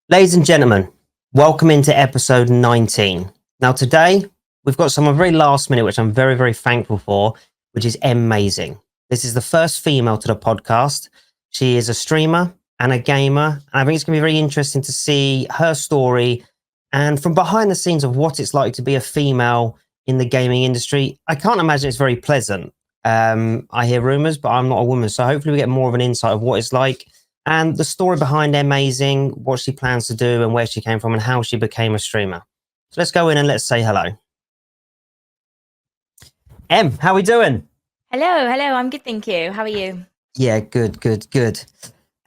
Ladies and gentlemen, welcome into episode 19. Now, today we've got someone very last minute, which I'm very, very thankful for, which is EmMazing. This is the first female to the podcast. She is a streamer and a gamer. And I think it's going to be very interesting to see her story and from behind the scenes of what it's like to be a female in the gaming industry. I can't imagine it's very pleasant. I hear rumors, but I'm not a woman. So hopefully we get more of an insight of what it's like and the story behind EmMazing, what she plans to do and where she came from and how she became a streamer. So let's go in and let's say hello. Em, how are we doing? Hello. I'm good, thank you. How are you? Yeah, good.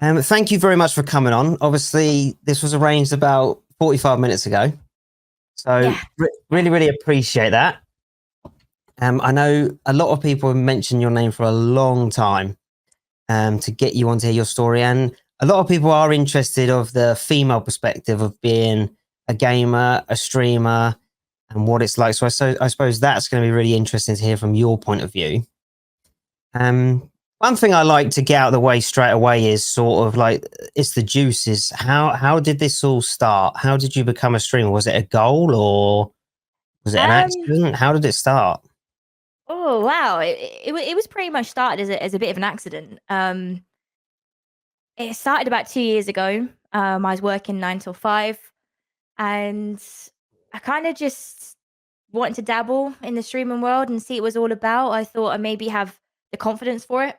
Thank you very much for coming on. Obviously, this was arranged about 45 minutes ago. So Yeah. really appreciate that. I know a lot of people have mentioned your name for a long time. To get you on to hear your story. And a lot of people are interested of the female perspective of being a gamer, a streamer, and what it's like. So I suppose that's going to be really interesting to hear from your point of view. One thing I like to get out of the way straight away is sort of like it's the juices. How did this all start? How did you become a streamer? Was it a goal or was it an accident? How did it start? Oh wow, it was pretty much started as a bit of an accident. It started about 2 years ago. I was working 9 till 5, and I kind of just wanted to dabble in the streaming world and see what it was all about. I thought I maybe have the confidence for it.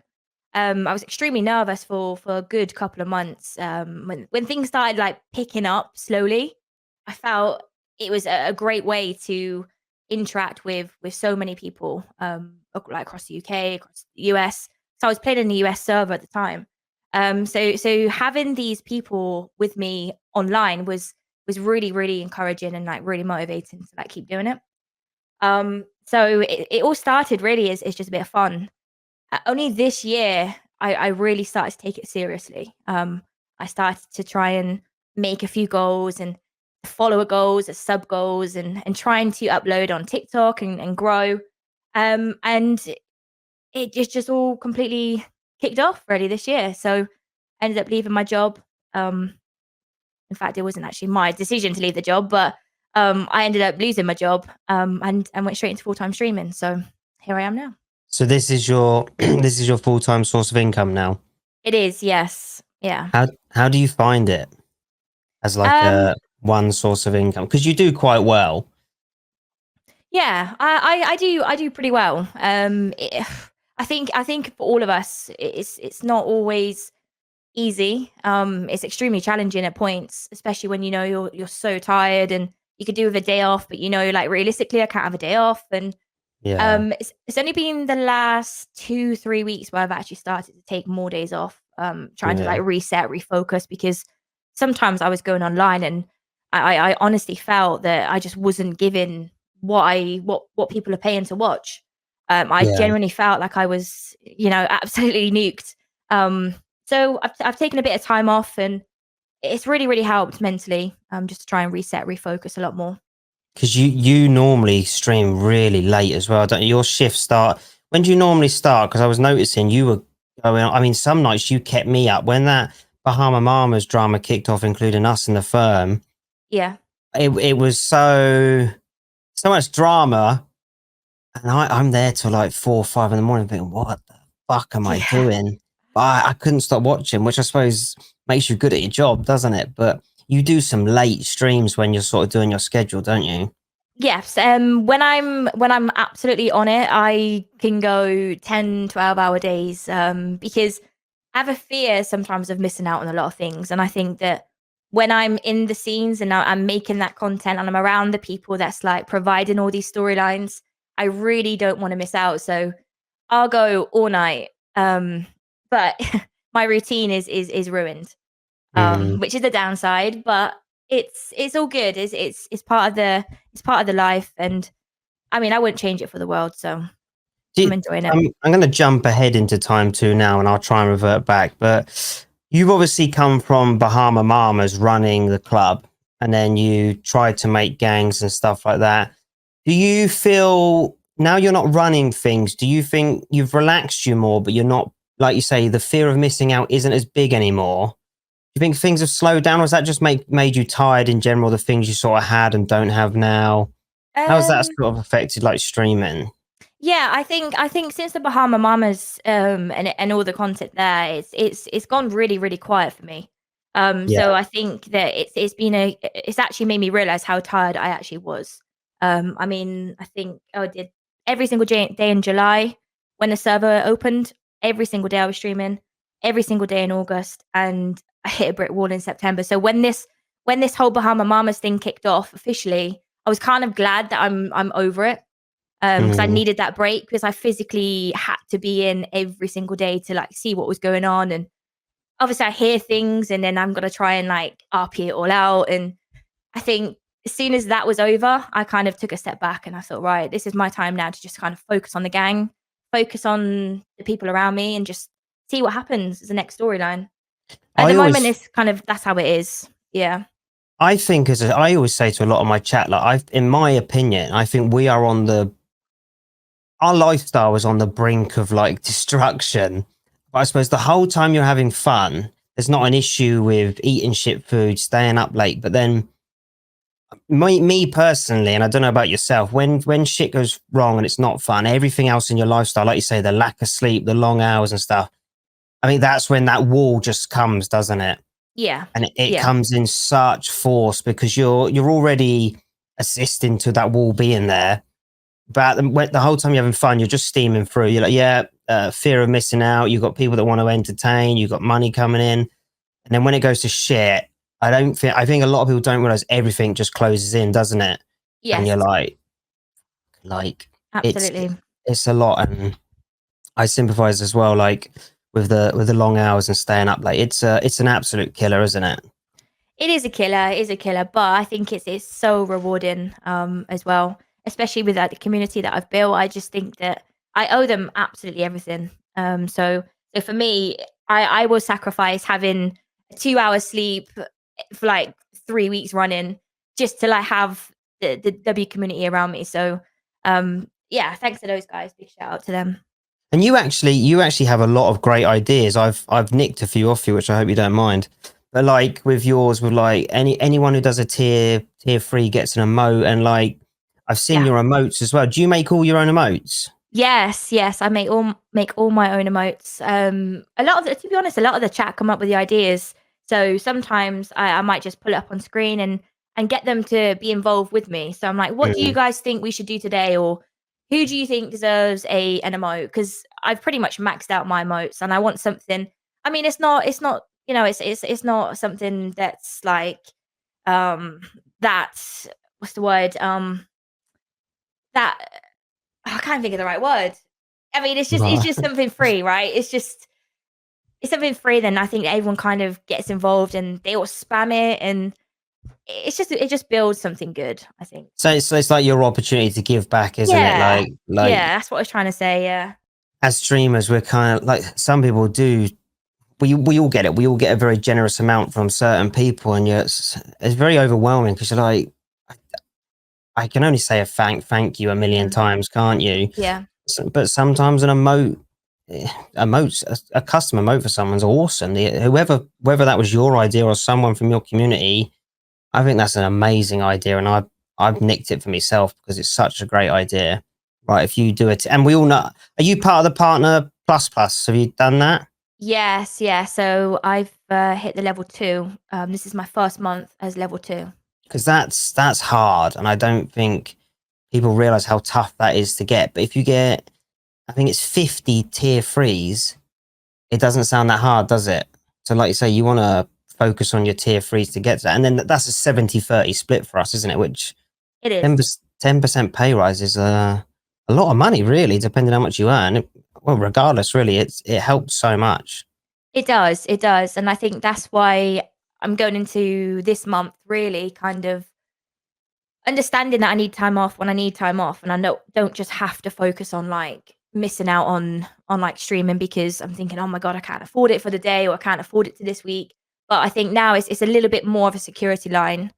I was extremely nervous for a good couple of months. When things started like picking up slowly, I felt it was a great way to interact with so many people, like across the UK, across the US. So I was playing in the US server at the time. So having these people with me online was really encouraging and like really motivating to like keep doing it. So it all started really as just a bit of fun. Only this year, I really started to take it seriously. I started to try and make a few goals and follower goals, sub goals, and trying to upload on TikTok and grow. And it just all completely kicked off really this year. So I ended up leaving my job. In fact, it wasn't actually my decision to leave the job, but I ended up losing my job and went straight into full-time streaming. So here I am now. So this is your this is your full-time source of income now. It is, yes. Yeah. How do you find it as like Um, a one source of income? Because you do quite well. yeah, I do pretty well. I think for all of us, it's not always easy. It's extremely challenging at points, especially when you know you're so tired and you could do with a day off, but you know, like realistically, I can't have a day off. And Yeah. it's only been the last 2-3 weeks where I've actually started to take more days off. Trying to Yeah. like reset, refocus because sometimes I was going online and I honestly felt that I just wasn't given what people are paying to watch. I Yeah. genuinely felt like I was, absolutely nuked. So I've taken a bit of time off and it's really helped mentally. Just to try and reset, refocus a lot more. Because you normally stream really late as well, don't you? Your shift start. When do you normally start? Because I was noticing you were going. I mean, some nights you kept me up when that Bahama Mamas drama kicked off, including us in the firm. Yeah. It was so much drama, and I'm there till like 4 or 5 in the morning, thinking, what the fuck am I Yeah. doing? But I couldn't stop watching, which I suppose makes you good at your job, doesn't it? But you do some late streams when you're sort of doing your schedule, don't you? Yes, when I'm absolutely on it, I can go 10, 12 hour days, because I have a fear sometimes of missing out on a lot of things, and I think that when I'm in the scenes and I'm making that content and I'm around the people that's, like, providing all these storylines, I really don't wanna miss out, so I'll go all night, but my routine is ruined. Mm. Which is the downside, but it's all good. It's part of the life, and I mean, I wouldn't change it for the world, so Do I'm you- enjoying it. I'm going to jump ahead into time two now, and I'll try and revert back. But you've obviously come from Bahama Mamas running the club, and then you tried to make gangs and stuff like that. Do you feel now you're not running things? Do you think you've relaxed you more, but you're not, like you say, the fear of missing out isn't as big anymore? you think things have slowed down, or has that just made you tired in general, the things you sort of had and don't have now? How has that Um, sort of affected like streaming? yeah, I think since the Bahama Mamas and all the content there, it's gone really really quiet for me. Yeah. So I think that it's actually made me realize how tired I actually was. I mean, I think I did every single day in July when the server opened. Every single day I was streaming. Every single day in August, and I hit a brick wall in September. So when this whole Bahama Mamas thing kicked off officially, I was kind of glad that I'm over it, because I Mm. needed that break because I physically had to be in every single day to like see what was going on. And obviously I hear things and then I'm gonna try and like RP it all out. And I think as soon as that was over, I kind of took a step back and I thought, right, this is my time now to just kind of focus on the gang, focus on the people around me, and just see what happens as the next storyline. At the I moment, always it's kind of that's how it is. Yeah. I think I always say to a lot of my chat, like in my opinion, I think we are on our lifestyle is on the brink of like destruction. But I suppose the whole time you're having fun, there's not an issue with eating shit food, staying up late. But then me personally, and I don't know about yourself, when shit goes wrong and it's not fun, everything else in your lifestyle, like you say, the lack of sleep, the long hours and stuff, I think that's when that wall just comes, doesn't it? Yeah. And it Yeah. comes in such force because you're already assisting to that wall being there. But the whole time you're having fun, you're just steaming through. You're like, yeah, fear of missing out. You've got people that want to entertain. You've got money coming in, and then when it goes to shit, I think a lot of people don't realize everything just closes in, doesn't it? And you're Yes. like it's Absolutely. it's a lot, and I sympathize as well, like with the long hours and staying up late. It's an absolute killer, isn't it? It is a killer, it is a killer, but I think it's so rewarding, as well, especially with, like, the community that I've built. I just think that I owe them absolutely everything. So for me, I will sacrifice having 2 hours sleep, for, like, 3 weeks running just to, like, have the W community around me. So, yeah, thanks to those guys. Big shout out to them. And you actually have a lot of great ideas. I've nicked a few off you, which I hope you don't mind. But like with yours, with like anyone who does a tier 3 gets an emote, and like I've seen Yeah. your emotes as well. Do you make all your own emotes? Yes, yes, I make all my own emotes. A lot of the to be honest, a lot of the chat come up with the ideas. So sometimes I might just pull it up on screen and get them to be involved with me. So I'm like, what do you Mm. guys think we should do today? Or who do you think deserves an emote? Because I've pretty much maxed out my emotes and I want something. I mean, it's not, it's not something that's like um that what's the word? That I can't think of the right word. I mean, it's just Right. something free, right? It's something free, then I think everyone kind of gets involved and they all spam it, and it just builds something good, I think. So it's like your opportunity to give back, isn't it? Yeah. Like Yeah, that's what I was trying to say, yeah. as streamers, we're kind of like some people do. We all get it. We all get a very generous amount from certain people, and it's very overwhelming because you're like, I can only say a thank you a million Yeah. times, can't you? Yeah. But sometimes an emote, a custom emote for someone's awesome. Whether that was your idea or someone from your community, I think that's an amazing idea, and I've nicked it for myself because it's such a great idea. Right, if you do it, and we all know, are you part of the partner plus plus? Have you done that? Yes, yeah, so I've, hit the level 2. This is my first month as level 2. Because that's hard, and I don't think people realize how tough that is to get. But if you get, I think it's 50 tier threes, it doesn't sound that hard, does it? So, like you say, you want to focus on your tier threes to get to that. And then that's a 70-30 split for us, isn't it? Which It 10%, is. 10% pay rise is a lot of money, really, depending on how much you earn. Well, regardless, really, it helps so much. It does, and I think that's why I'm going into this month really kind of understanding that I need time off when I need time off, and I don't just have to focus on, like, missing out on, like, streaming because I'm thinking, "Oh my god, I can't afford it for the day," or, "I can't afford it to this week." But I think now it's a little bit more of a security line,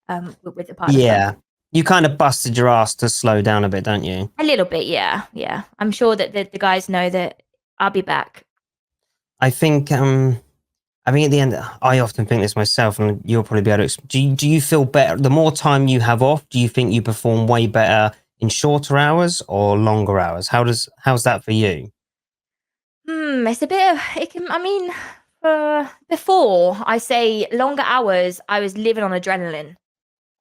with the partner stuff. Yeah. You kind of busted your ass to slow down a bit, don't you? A little bit, yeah, yeah. I'm sure that the guys know that I'll be back. I think I mean, at the end, I often think this myself, and you'll probably be able to. Do you feel better the more time you have off? Do you think you perform way better in shorter hours or longer hours? How's that for you? It's a bit of it can I mean, before I say longer hours, I was living on adrenaline.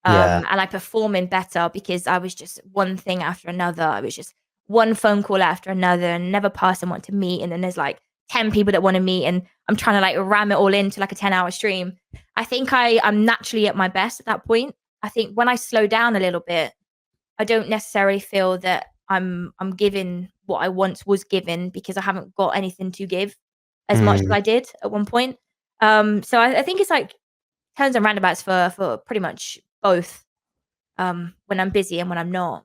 Yeah. And I performing better because I was just one thing after another. I was just one phone call after another, and another person want to meet, and then there's like 10 people that want to meet, and I'm trying to like ram it all into like a 10-hour stream. I think I'm naturally at my best at that point. I think when I slow down a little bit, I don't necessarily feel that I'm giving what I once was given because I haven't got anything to give as much as Mm. I did at one point. So I think it's like turns and roundabouts for pretty much both, when I'm busy and when I'm not.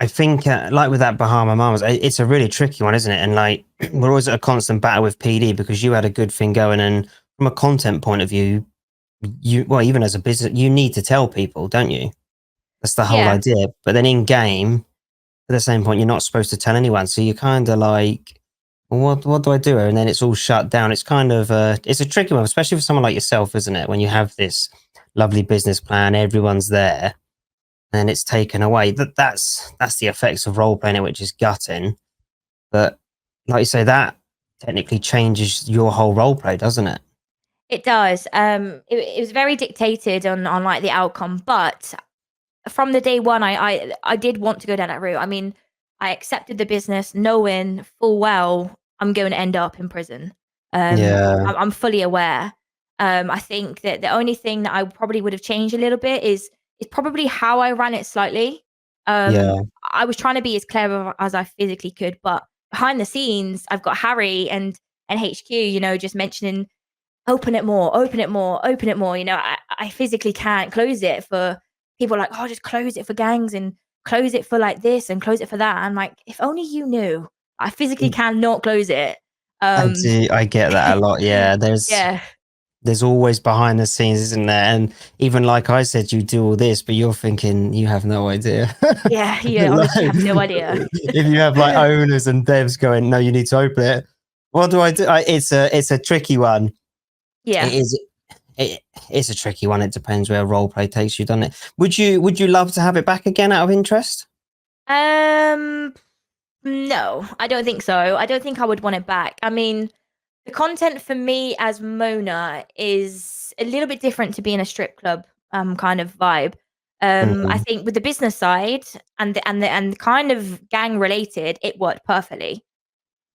I think, like with that Bahama Mamas, it's a really tricky one, isn't it? And like, we're always at a constant battle with PD because you had a good thing going, and from a content point of view, well, even as a business, you need to tell people, don't you? That's the whole Yeah, idea. But then in game, at the same point, you're not supposed to tell anyone, so you're kind of like, well, what do I do? And then it's all shut down. It's kind of it's a tricky one, especially for someone like yourself, isn't it? When you have this lovely business plan, everyone's there, and it's taken away. That's the effects of role playing, which is gutting. But like you say, that technically changes your whole role play, doesn't it? it does. It was very dictated on like the outcome, but from the day one, I did want to go down that route. I mean, I accepted the business knowing full well I'm going to end up in prison. Yeah, I'm fully aware. I think that the only thing that I probably would have changed a little bit is probably how I ran it slightly. yeah, I was trying to be as clever as I physically could, but behind the scenes, I've got Harry and HQ, just mentioning open it more, open it more, open it more. I physically can't close it for people like, oh, just close it for gangs and close it for like this and close it for that. I'm like, if only you knew. I physically cannot close it. I Um, do. I get that a lot. Yeah, yeah, there's always behind the scenes, isn't there? And even like I said, you do all this, but you're thinking you have no idea. yeah, you Like, honestly have no idea. if you have like owners and devs going, no, you need to open it. What do I do? It's a tricky one. It Yeah. is. It's a tricky one. It depends where role play takes you, doesn't it? Would you love to have it back again out of interest? Um, no, I don't think so. I don't think I would want it back. I mean, the content for me as Mona is a little bit different to being a strip club kind of vibe. I Mm, think with the business side and kind of gang related, it worked perfectly.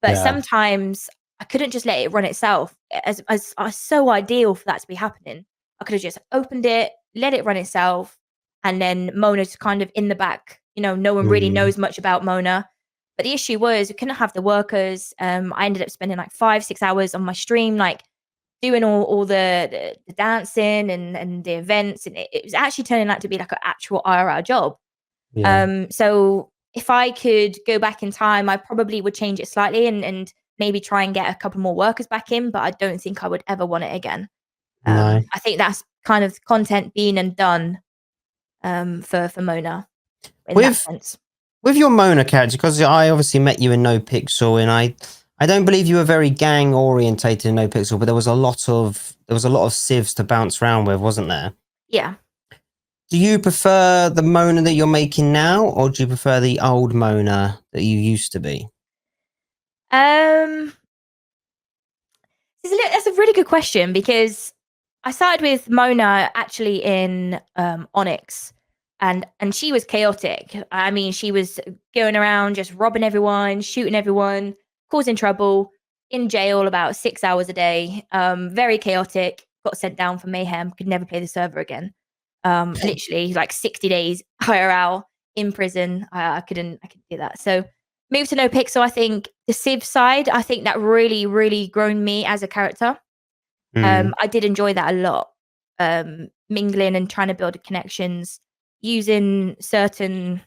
But yeah. sometimes I couldn't just let it run itself. As so ideal for that to be happening, I could have just opened it, let it run itself, and then Mona's kind of in the back. No one really Mm, knows much about Mona. But the issue was we couldn't have the workers. I ended up spending like 5-6 hours on my stream, like doing all the dancing and the events, and it was actually turning out to be like an actual IRL job. yeah. So if I could go back in time, I probably would change it slightly and maybe try and get a couple more workers back in, but I don't think I would ever want it again. No. I think that's kind of content being and done for Mona in that With sense. with your Mona character, because I obviously met you in No Pixel, and I don't believe you were very gang orientated in No Pixel, but there was a lot of civs to bounce around with, wasn't there? Yeah. Do you prefer the Mona that you're making now, or do you prefer the old Mona that you used to be? Um, that's a really good question because I started with Mona actually in Onyx, and she was chaotic. I mean, she was going around just robbing everyone, shooting everyone, causing trouble, in jail about 6 hours a day. Very chaotic. Got sent down for mayhem. Could never play the server again. Literally like 60 days IRL in prison. I couldn't do that. So moved to No Pixel. I think the Civ side, I think that really, really grown me as a character. Mm, I did enjoy that a lot. Mingling and trying to build connections, using certain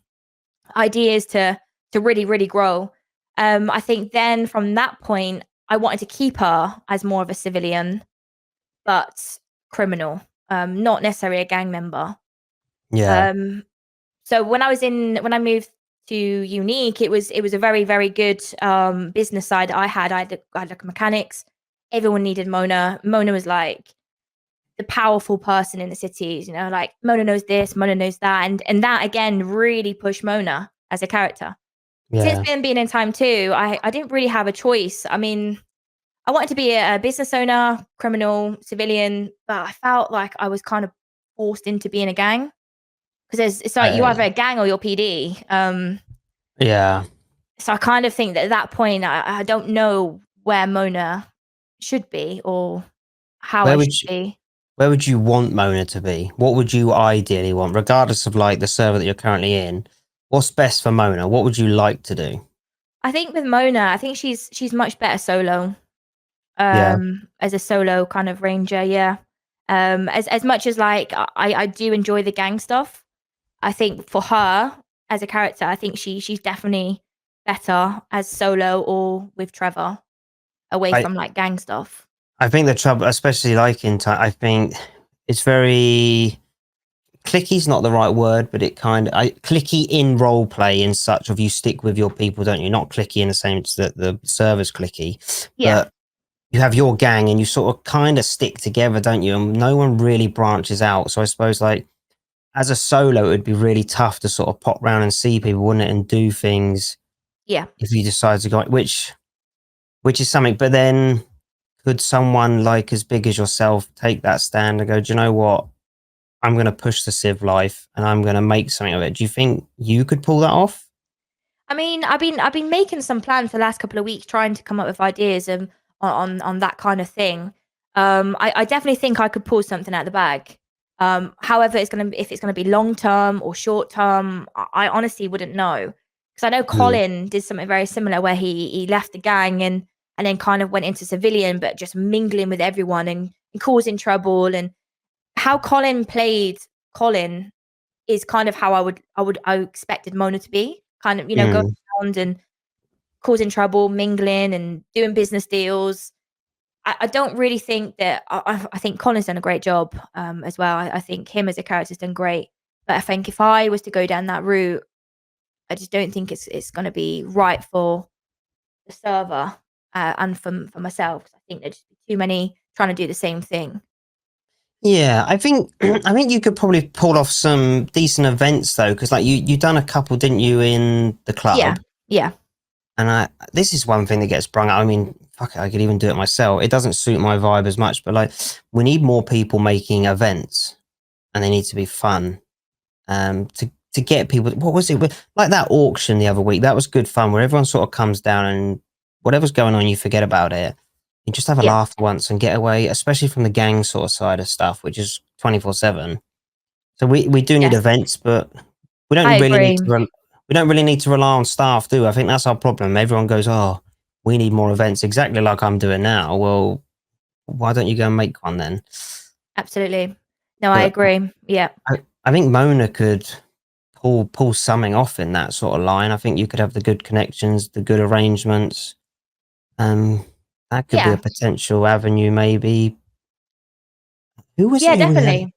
ideas to really, really grow. I think then from that point, I wanted to keep her as more of a civilian, but criminal, not necessarily a gang member. yeah. Um, so when I moved to Unique, it was a very, very good business side I had. I had like mechanics. everyone needed Mona. Mona was like the powerful person in the cities, like Mona knows this, Mona knows that. And that again really pushed Mona as a character. Since Yeah. being in time two, I didn't really have a choice. I mean, I wanted to be a business owner, criminal, civilian, but I felt like I was kind of forced into being a gang because it's like you either a gang or you're PD. Yeah. So I kind of think that at that point, I don't know where Mona should be or how I Where should would you be. where would you want Mona to be? What would you ideally want, regardless of like the server that you're currently in? What's best for Mona? What would you like to do? I think with Mona, I think she's much better solo. Yeah. As a solo kind of ranger, yeah. As much as like I do enjoy the gang stuff, I think for her as a character, I think she's definitely better as solo or with Trevor away I from like gang stuff. I think the trouble, especially like in time, I think it's very clicky's not the right word, but it kind of clicky in role play in such of you stick with your people, don't you? Not clicky in the sense that the server's clicky, Yeah, but you have your gang and you sort of kind of stick together, don't you? And no one really branches out. So I suppose like as a solo, it'd be really tough to sort of pop round and see people, wouldn't it? And do things yeah. if you decide to go, which is something. But then could someone like as big as yourself take that stand and go, do you know what? I'm going to push the Civ life and I'm going to make something of it. Do you think you could pull that off? I mean, I've been making some plans for the last couple of weeks, trying to come up with ideas on that kind of thing. I definitely think I could pull something out of the bag. However, if it's gonna be long term or short term, I honestly wouldn't know because I know Mm, Colin did something very similar where he left the gang and then kind of went into civilian, but just mingling with everyone and causing trouble. And how Colin played Colin is kind of how I expected Mona to be. Kind of, going mm. around and causing trouble, mingling and doing business deals. I don't really think that I think Colin's done a great job, as well. I think him as a character's done great. But I think if I was to go down that route, I just don't think it's gonna be right for the server, and for myself. 'Cause I think there'd just be too many trying to do the same thing. Yeah, I think I think you could probably pull off some decent events though, because like you done a couple, didn't you, in the Yeah. club? Yeah. And this is one thing that gets brung up. I mean, fuck it, I could even do it myself. It doesn't suit my vibe as much, but like we need more people making events, and they need to be fun. To get people. What was it? Like that auction the other week. That was good fun, where everyone sort of comes down and whatever's going on, you forget about it. You just have a Yeah. laugh once and get away, especially from the gang sort of side of stuff, which is 24/7. So we do need Yes. events, but we I don't really need agree. to. We don't really need to rely on staff, do we? I think that's our problem. Everyone goes, "Oh, we need more events," exactly like I'm doing now. Well, why don't you go and make one then? Absolutely. No, I But agree. Yeah. I think Mona could pull something off in that sort of line. I think you could have the good connections, the good arrangements. Um, that could be a Yeah. potential avenue, maybe. Who was Yeah, it? We had definitely.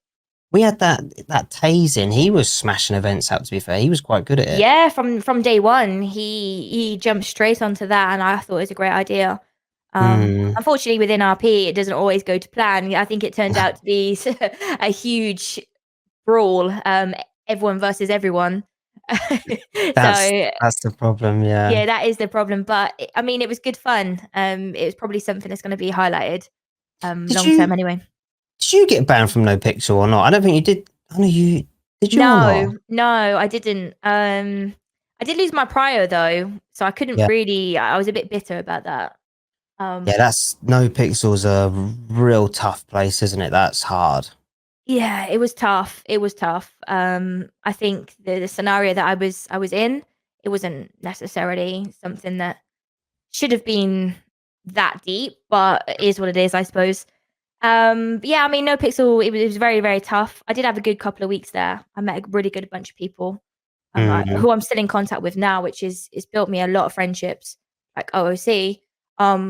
we had that Tazin. He was smashing events out. To be fair, he was quite good at it. Yeah, from day one, he jumped straight onto that, and I thought it was a great idea. Hmm. Unfortunately, within RP, it doesn't always go to plan. I think it turned out to be a huge brawl, everyone versus everyone. That's So, that's the problem. Yeah. yeah, that is the problem. But I mean, it was good fun. It was probably something that's going to be highlighted, Did long term you anyway. did you get banned from No Pixel or not? I don't think you did. I know you did you or not? No, no, I didn't. I did lose my prio though, so I couldn't Yeah. really. I was a bit bitter about that. Yeah, Um, that's No Pixel's a real tough place, isn't it? That's hard. yeah, it was tough. It was tough. I think the scenario that I was in, it wasn't necessarily something that should have been that deep, but it is what it is, I suppose. But yeah, I mean, No Pixel, it was very, very tough. I did have a good couple of weeks there. I met a really good bunch of people, Mm. who I'm still in contact with now, which is built me a lot of friendships, like OOC,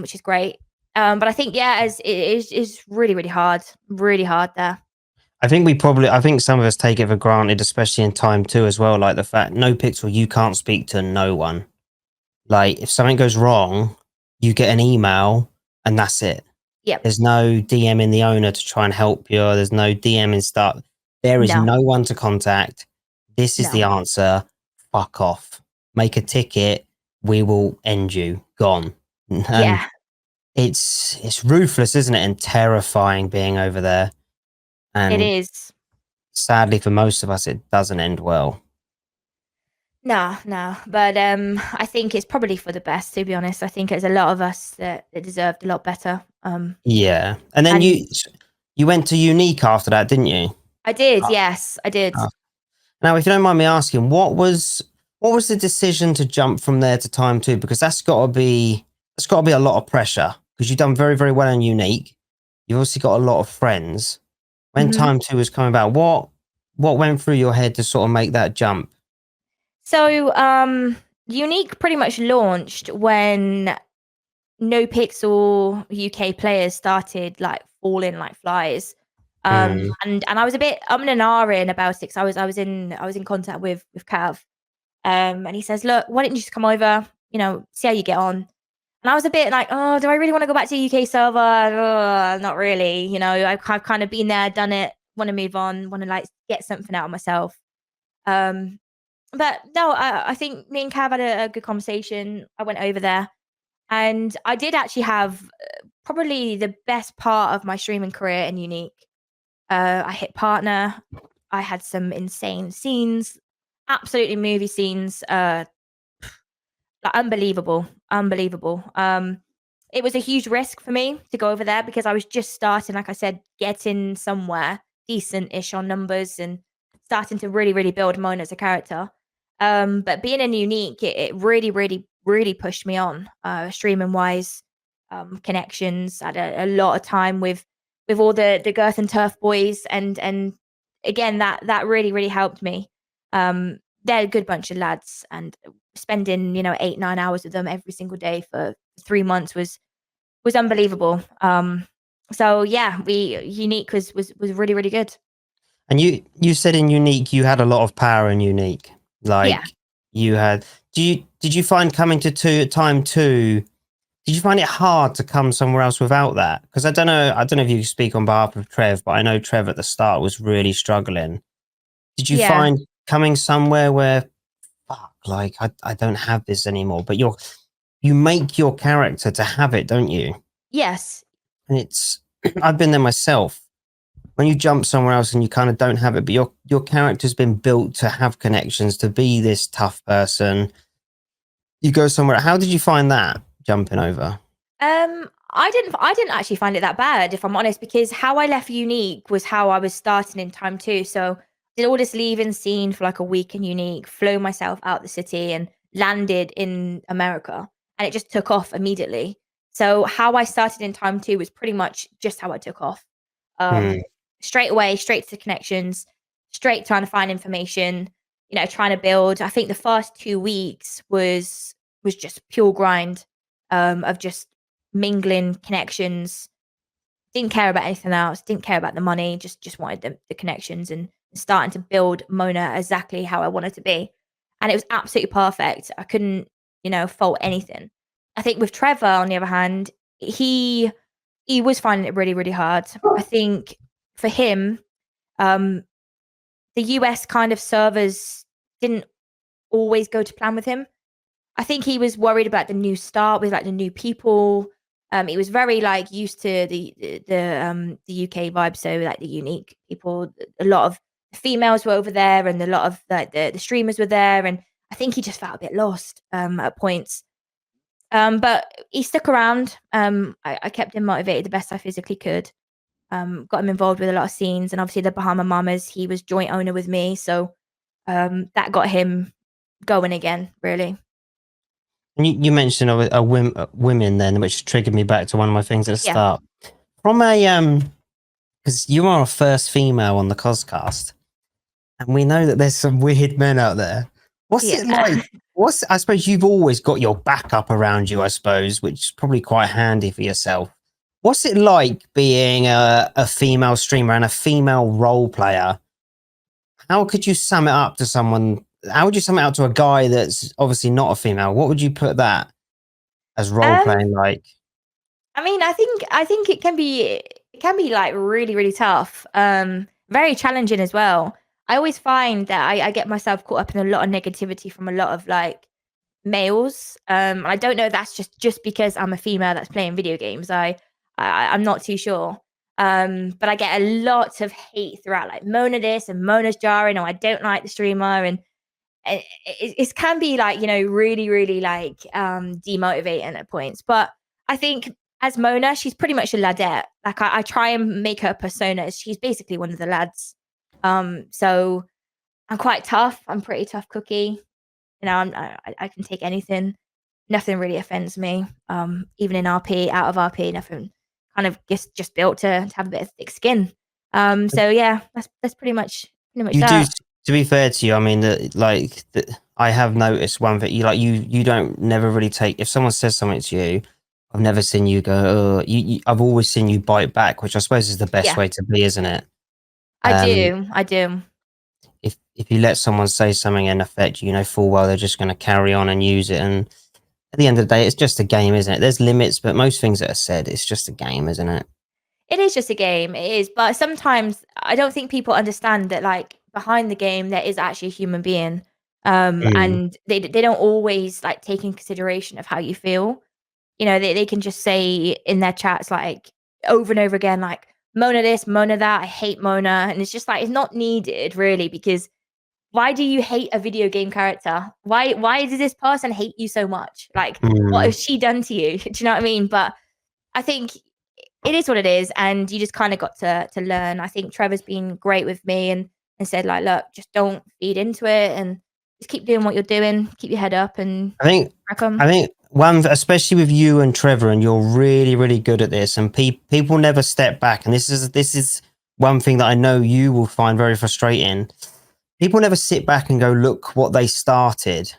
which is great. But I think yeah, as it is really hard there. I think some of us take it for granted, especially in time too, as well. Like the fact No Pixel, you can't speak to no one. Like if something goes wrong, you get an email and that's it. Yep. There's no DMing the owner to try and help you. There's no DMing stuff. There is No. no one to contact. This is the No. answer. Fuck off. Make a ticket. We will end you. Gone. And Yeah. it's ruthless, isn't it? And terrifying being over there. It And is. sadly for most of us, it doesn't end well. No, no. But I think it's probably for the best, to be honest. I think there's a lot of us that deserved a lot better. Yeah. And then And you went to Unique after that, didn't you? I did, yes, I did. Now, if you don't mind me asking, what was the decision to jump from there to Time 2? Because that's got to be a lot of pressure because you've done very, very well in Unique. You've obviously got a lot of friends. When Mhm. Time 2 was coming about, what went through your head to sort of make that jump? So, Unique pretty much launched when No Pixel UK players started like falling like flies. Mm, And I was a bit and ahhing about it because I was in contact with Cav. And he says, "Look, why don't you just come over? See how you get on." And I was a bit like, "Oh, do I really want to go back to the UK server? Not really. I've kind of been there, done it. Want to move on. Want to like get something out of myself." Um, but no, I think me and Cav had a good conversation. I went over there, and I did actually have probably the best part of my streaming career in Unique. I hit partner. I had some insane scenes, absolutely movie scenes. Like unbelievable, unbelievable. It was a huge risk for me to go over there because I was just starting, like I said, getting somewhere decent-ish on numbers and starting to really, really build Mona as a character. But being in Unique, it really, really, really pushed me on, streaming wise, connections. I had a lot of time with all the Girth and Turf boys, and again that really, really helped me. They're a good bunch of lads, and spending 8-9 hours with them every single day for 3 months was unbelievable. So yeah, we Unique was really, really good. and you said in Unique you had a lot of power in Unique. Yeah. Like you had. Did you find coming to Time 2? Did you find it hard to come somewhere else without that? Because I don't know if you speak on behalf of Trev, but I know Trev at the start was really struggling. Did you Yeah. find coming somewhere where fuck, like I don't have this anymore, but you make your character to have it, don't you? Yes. And it's I've been there myself. When you jump somewhere else and you kind of don't have it, but your character's been built to have connections, to be this tough person. You go somewhere. How did you find that jumping over? I didn't actually find it that bad, if I'm honest, because how I left Unique was how I was starting in Time 2. So did all this leaving scene for like a week in Unique, flew myself out the city and landed in America, and it just took off immediately. So how I started in Time 2 was pretty much just how I took off. Hmm. Um, Straight away, straight to connections, straight trying to find information, trying to build. I think the first 2 weeks was just pure grind, of just mingling connections. Didn't care about anything else, didn't care about the money, just wanted the connections and starting to build Mona exactly how I wanted to be. And it was absolutely perfect. I couldn't, fault anything. I think with Trevor, on the other hand, he was finding it really, really hard. I think for him, um, the US kind of servers didn't always go to plan with him. I think he was worried about the new start with, like, the new people. He was very, like, used to the UK vibe, so, like, the Unique people. A lot of females were over there, and a lot of, like, the streamers were there, and I think he just felt a bit lost, at points. But he stuck around. I kept him motivated the best I physically could. Got him involved with a lot of scenes, and obviously the Bahama Mamas, he was joint owner with me, so, that got him going again, really. And you mentioned women then, which triggered me back to one of my things at the Yeah. start. From a because you are a first female on the Cozcast, and we know that there's some weird men out there. What's Yeah. it like? I suppose you've always got your backup around you, I suppose, which is probably quite handy for yourself. What's it like being a female streamer and a female role player? How could you sum it up to someone? How would you sum it up to a guy that's obviously not a female? What would you put that as role Um, playing like? I mean, I think it can be like really, really tough. Very challenging as well. I always find that I get myself caught up in a lot of negativity from a lot of like males. I don't know if that's just because I'm a female that's playing video games. I'm not too sure. But I get a lot of hate throughout, like Mona this and Mona's jarring, or I don't like the streamer, and it can be like, really, really like demotivating at points. But I think as Mona, she's pretty much a ladette. Like I try and make her persona as she's basically one of the lads. So I'm quite tough. I'm pretty tough cookie. I can take anything. Nothing really offends me. Even in RP, out of RP, nothing. Kind of just built to have a bit of thick skin. So yeah, that's pretty much You do, that. to be fair to you, I mean, I have noticed one thing. You don't never really take, if someone says something to you, I've never seen you go, I've always seen you bite back, which I suppose is the best Yeah, way to be, isn't it? I Um, do. I do. if you let someone say something and affect you, you know full well they're just going to carry on and use it. And at the end of the day, it's just a game, isn't it? There's limits, but most things that are said, it's just a game, isn't it? It is just a game. It is, but sometimes I don't think people understand that like behind the game there is actually a human being. Mm, And they don't always like take in consideration of how you feel. They can just say in their chats like over and over again, like Mona this, Mona that, I hate Mona. And it's just like it's not needed really, because why do you hate a video game character? Why does this person hate you so much? Like, what mm. has she done to you? Do you know what I mean? But I think it is what it is, and you just kind of got to learn. I think Trevor's been great with me and said like, look, just don't feed into it and just keep doing what you're doing, keep your head up and I think, crack 'em. I think one, especially with you and Trevor, and you're really, really good at this. And people never step back. And this is one thing that I know you will find very frustrating. People never sit back and go, look what they started.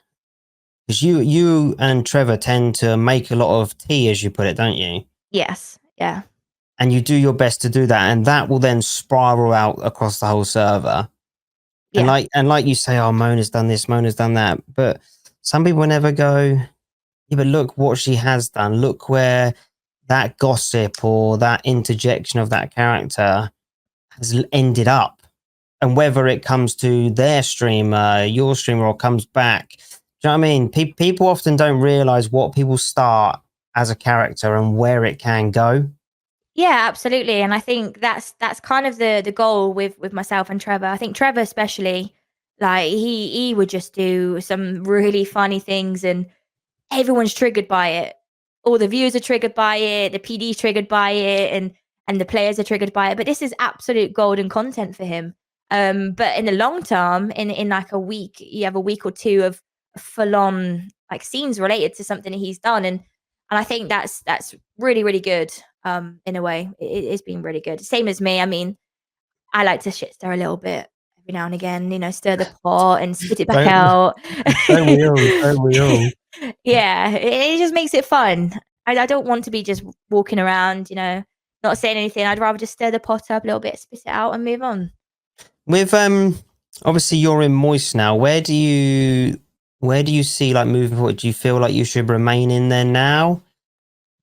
Because you and Trevor tend to make a lot of tea, as you put it, don't you? Yes. Yeah. And you do your best to do that, and that will then spiral out across the whole server. And Yeah. like you say, oh, Mona's done this, Mona's done that, but some people never go, yeah, but look what she has done. Look where that gossip or that interjection of that character has ended up, and whether it comes to their streamer, your streamer, or comes back. Do you know what I mean? People often don't realize what people start as a character and where it can go. Yeah, absolutely. And I think that's kind of the goal with myself and Trevor. I think Trevor especially, like he would just do some really funny things and everyone's triggered by it. All the viewers are triggered by it, the PD's triggered by it, and the players are triggered by it. But this is absolute golden content for him. But in the long term, in like a week, you have a week or two of full on like scenes related to something that he's done, and I think that's really really good. In a way, it's been really good. Same as me. I mean, I like to shit stir a little bit every now and again. Stir the pot and spit it back Don't out. don't we all? Don't we all? Yeah, it just makes it fun. I don't want to be just walking around, not saying anything. I'd rather just stir the pot up a little bit, spit it out, and move on. With obviously you're in Moist now. Where do you see like moving forward? Do you feel like you should remain in there now?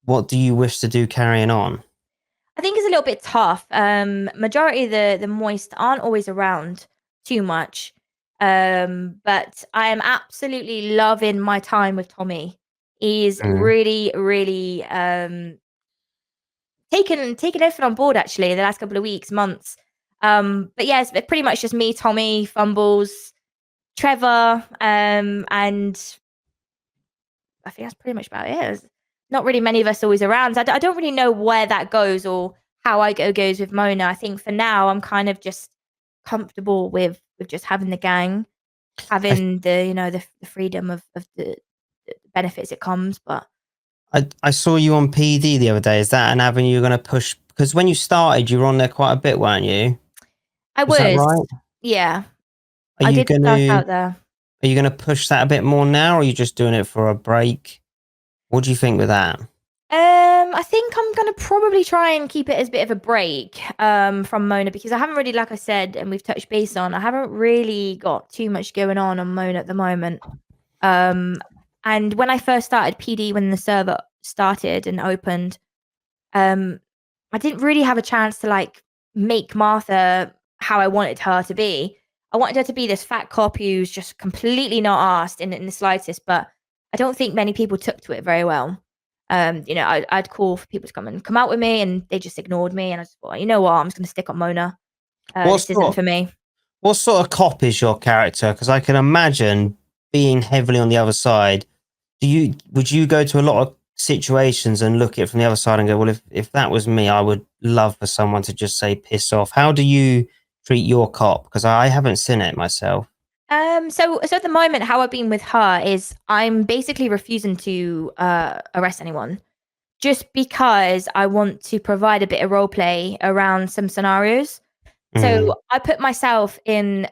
What do you wish to do carrying on? I think it's a little bit tough. Majority of the moist aren't always around too much. But I am absolutely loving my time with Tommy. He's Mm. really, really taken everything on board actually the last couple of weeks, months. But yeah, it's pretty much just me, Tommy, Fumbles, Trevor, and I think that's pretty much about it. There's not really many of us always around. So I don't really know where that goes or how goes with Mona. I think for now I'm kind of just comfortable with just having the gang, I, having the freedom of the benefits it comes. But I saw you on PD the other day. Is that an avenue you're going to push? Because when you started, you were on there quite a bit, weren't you? I Was that was, right? yeah, Are I you did going start to out there. are you going to push that a bit more now, or are you just doing it for a break? What do you think with that? I think I'm gonna probably try and keep it as a bit of a break from Mona, because I haven't really, like I said, and we've touched base on, I haven't really got too much going on Mona at the moment. Um, and when I first started PD, when the server started and opened, I didn't really have a chance to like make Martha how I wanted her to be. I wanted her to be this fat cop who's just completely not asked in the slightest, but I don't think many people took to it very well. I'd call for people to come out with me, and they just ignored me. And I just thought, you know what, I'm just going to stick on Mona. What This isn't sort for me. what sort of cop is your character? Because I can imagine being heavily on the other side. Would you go to a lot of situations and look at it from the other side and go, well, if that was me, I would love for someone to just say piss off. How do you treat your cop? Because I haven't seen it myself. So at the moment, how I've been with her is I'm basically refusing to arrest anyone, just because I want to provide a bit of role play around some scenarios. Mm, So I put myself in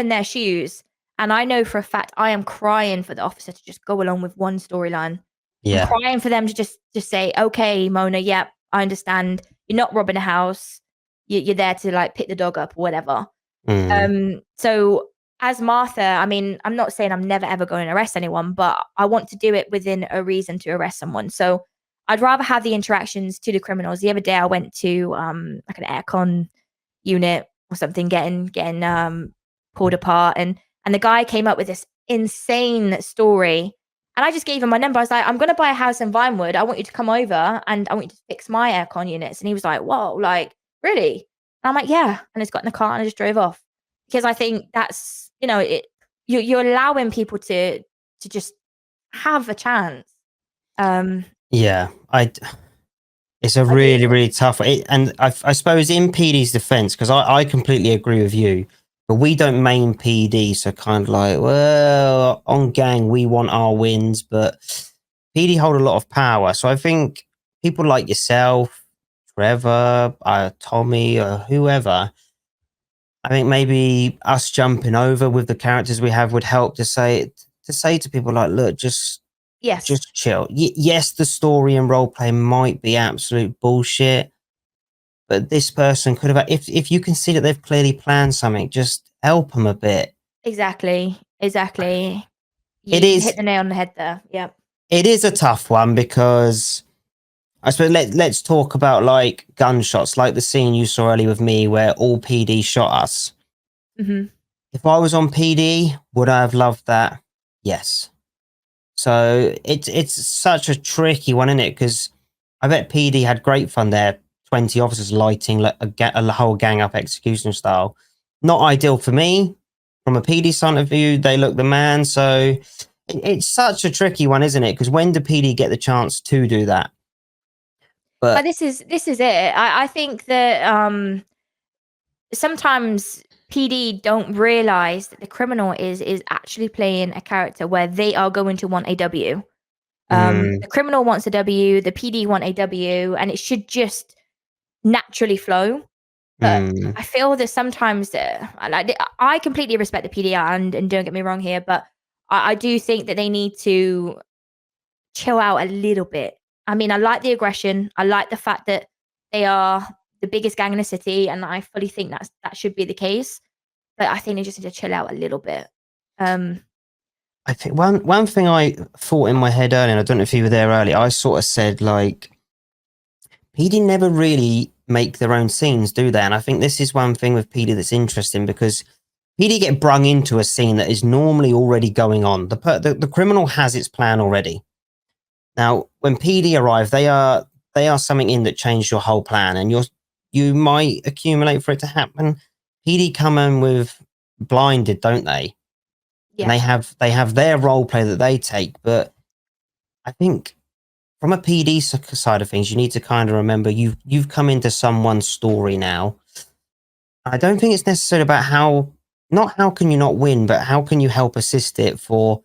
their shoes, and I know for a fact I am crying for the officer to just go along with one storyline. I'm yeah. crying for them to just say, "Okay, Mona, yep, I understand. You're not robbing a house. You're there to like pick the dog up or whatever." Mm, So as Martha, I mean, I'm not saying I'm never ever going to arrest anyone, but I want to do it within a reason to arrest someone. So I'd rather have the interactions to the criminals. The other day I went to like an aircon unit or something getting pulled apart, and the guy came up with this insane story. And I just gave him my number. I was like, I'm gonna buy a house in Vinewood. I want you to come over and I want you to fix my aircon units. And he was like, whoa, like, really? And I'm like, yeah. And I just got in the car and I just drove off. Because I think that's, you're allowing people to just have a chance. Um, yeah. It's a I do. really, really tough. And I suppose in PD's defense, because I completely agree with you, but we don't main PD, so kind of like, well, on gang we want our wins, but PD hold a lot of power. So I think people like yourself, Trevor, Tommy, or whoever, I think maybe us jumping over with the characters we have would help to say to people like, look, Yes, just chill. Yes, the story and role play might be absolute bullshit, but this person could have. If you can see that they've clearly planned something, just help them a bit. exactly. It You hit is the nail on the head there. Yeah. it is a tough one because I suppose let's talk about like gunshots, like the scene you saw earlier with me where all PD shot us. Hmm. If I was on PD, would I have loved that? Yes. So it's such a tricky one, isn't it? Because I bet PD had great fun there. 20 officers lighting a whole gang up execution style. Not ideal for me. From a PD point of view, they look the man. So it's such a tricky one, isn't it? Because when do PD get the chance to do that? But But this is it. I think that sometimes PD don't realize that the criminal is actually playing a character where they are going to want a W. mm, The criminal wants a W, the PD want a W, and it should just naturally flow. But mm, I feel that sometimes, I completely respect the PD, and don't get me wrong here, but I do think that they need to chill out a little bit. I mean, I like the aggression. I like the fact that they are the biggest gang in the city, and I fully think that should be the case. But I think they just need to chill out a little bit. Um, I think one thing I thought in my head earlier, and I don't know if you were there earlier, I sort of said like PD never really make their own scenes, do they? And I think this is one thing with PD that's interesting because PD get brung into a scene that is normally already going on. The criminal has its plan already. Now, when PD arrive, they are something in that changed your whole plan, and you might accumulate for it to happen. PD come in with blinded, don't they? And yeah, they have their role play that they take, but I think from a PD side of things, you need to kind of remember you've come into someone's story now. I don't think it's necessarily about not how can you not win, but how can you help assist it for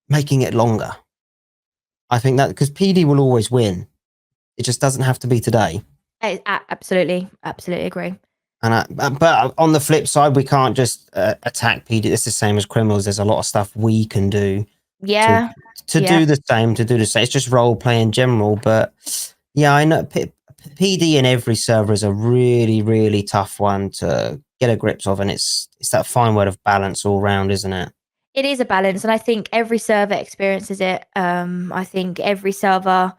making it longer. I think that because PD will always win, it just doesn't have to be today. absolutely agree. But on the flip side, we can't just attack PD. It's the same as criminals. There's a lot of stuff we can do to Yeah, to yeah. do the same. To do the same. It's just role play in general. But yeah, I know PD in every server is a really really tough one to get a grips of, and it's that fine word of balance all round, isn't it? It is a balance, and I think every server experiences it. I think every server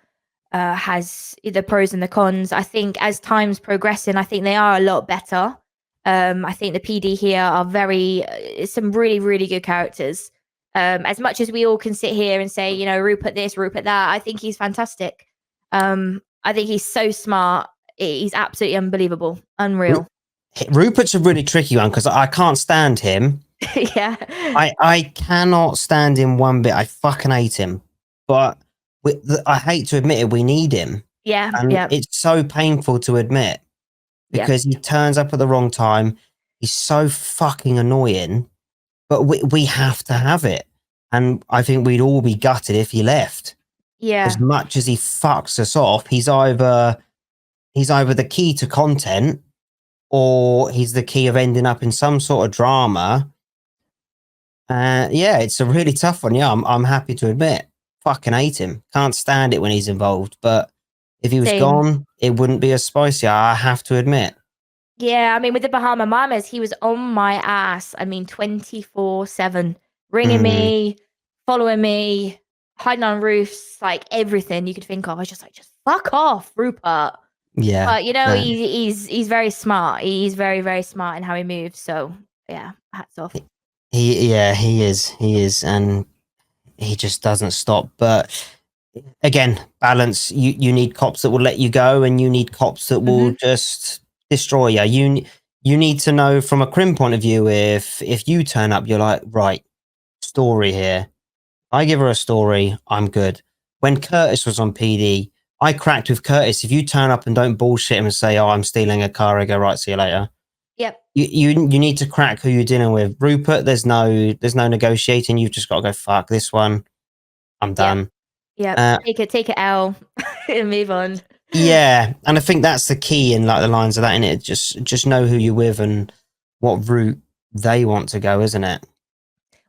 has the pros and the cons. I think as time's progressing, I think they are a lot better. I think the PD here are very some really, really good characters. As much as we all can sit here and say, you know, Rupert this, Rupert that, I think he's fantastic. I think he's so smart. He's absolutely unbelievable, unreal. Rupert's a really tricky one because I can't stand him. Yeah. I cannot stand him one bit. I fucking hate him. But I hate to admit it, we need him. Yeah. And Yeah. it's so painful to admit because he turns up at the wrong time. He's so fucking annoying, but we have to have it. And I think we'd all be gutted if he left. Yeah. As much as he fucks us off, he's either the key to content or he's the key of ending up in some sort of drama. Yeah, it's a really tough one. Yeah, I'm happy to admit. Fucking hate him. Can't stand it when he's involved. But if he was Same. gone, it wouldn't be as spicy. I have to admit. Yeah, I mean, with the Bahama Mamas, he was on my ass. I mean, 24/7, ringing me, following me, hiding on roofs, like everything you could think of. I was just like, just fuck off, Rupert. Yeah. But you know, he's very smart. He's very, very smart in how he moves. So yeah, hats off. He is, and he just doesn't stop. But again, balance. You need cops that will let you go, and you need cops that will just destroy you. You need to know from a crim point of view. If you turn up, you're like, right, story here. I give her a story, I'm good. When Curtis was on PD, I cracked with Curtis. If you turn up and don't bullshit him and say, "Oh, I'm stealing a car," I go, "Right, see you later." Yep. You need to crack who you're dealing with. Rupert, there's no negotiating. You've just got to go, fuck this one. I'm done. Yeah. Take it L and move on. Yeah, and I think that's the key in like the lines of that, in it. Just know who you're with and what route they want to go, isn't it?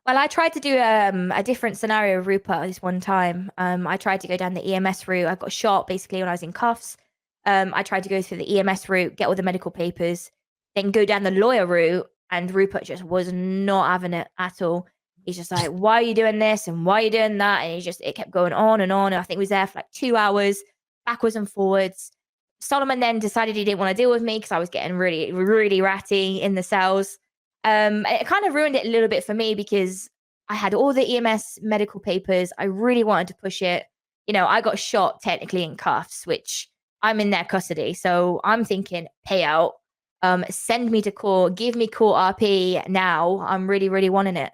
Well, I tried to do a different scenario with Rupert this one time. I tried to go down the EMS route. I got shot basically when I was in cuffs. I tried to go through the EMS route, get all the medical papers, then go down the lawyer route. And Rupert just was not having it at all. He's just like, "Why are you doing this? And why are you doing that?" And it kept going on and on. And I think he was there for like 2 hours, backwards and forwards. Solomon then decided he didn't want to deal with me because I was getting really, really ratty in the cells. It kind of ruined it a little bit for me because I had all the EMS medical papers. I really wanted to push it. You know, I got shot technically in cuffs, which I'm in their custody. So I'm thinking payout, send me to court, give me court RP now. I'm really, really wanting it.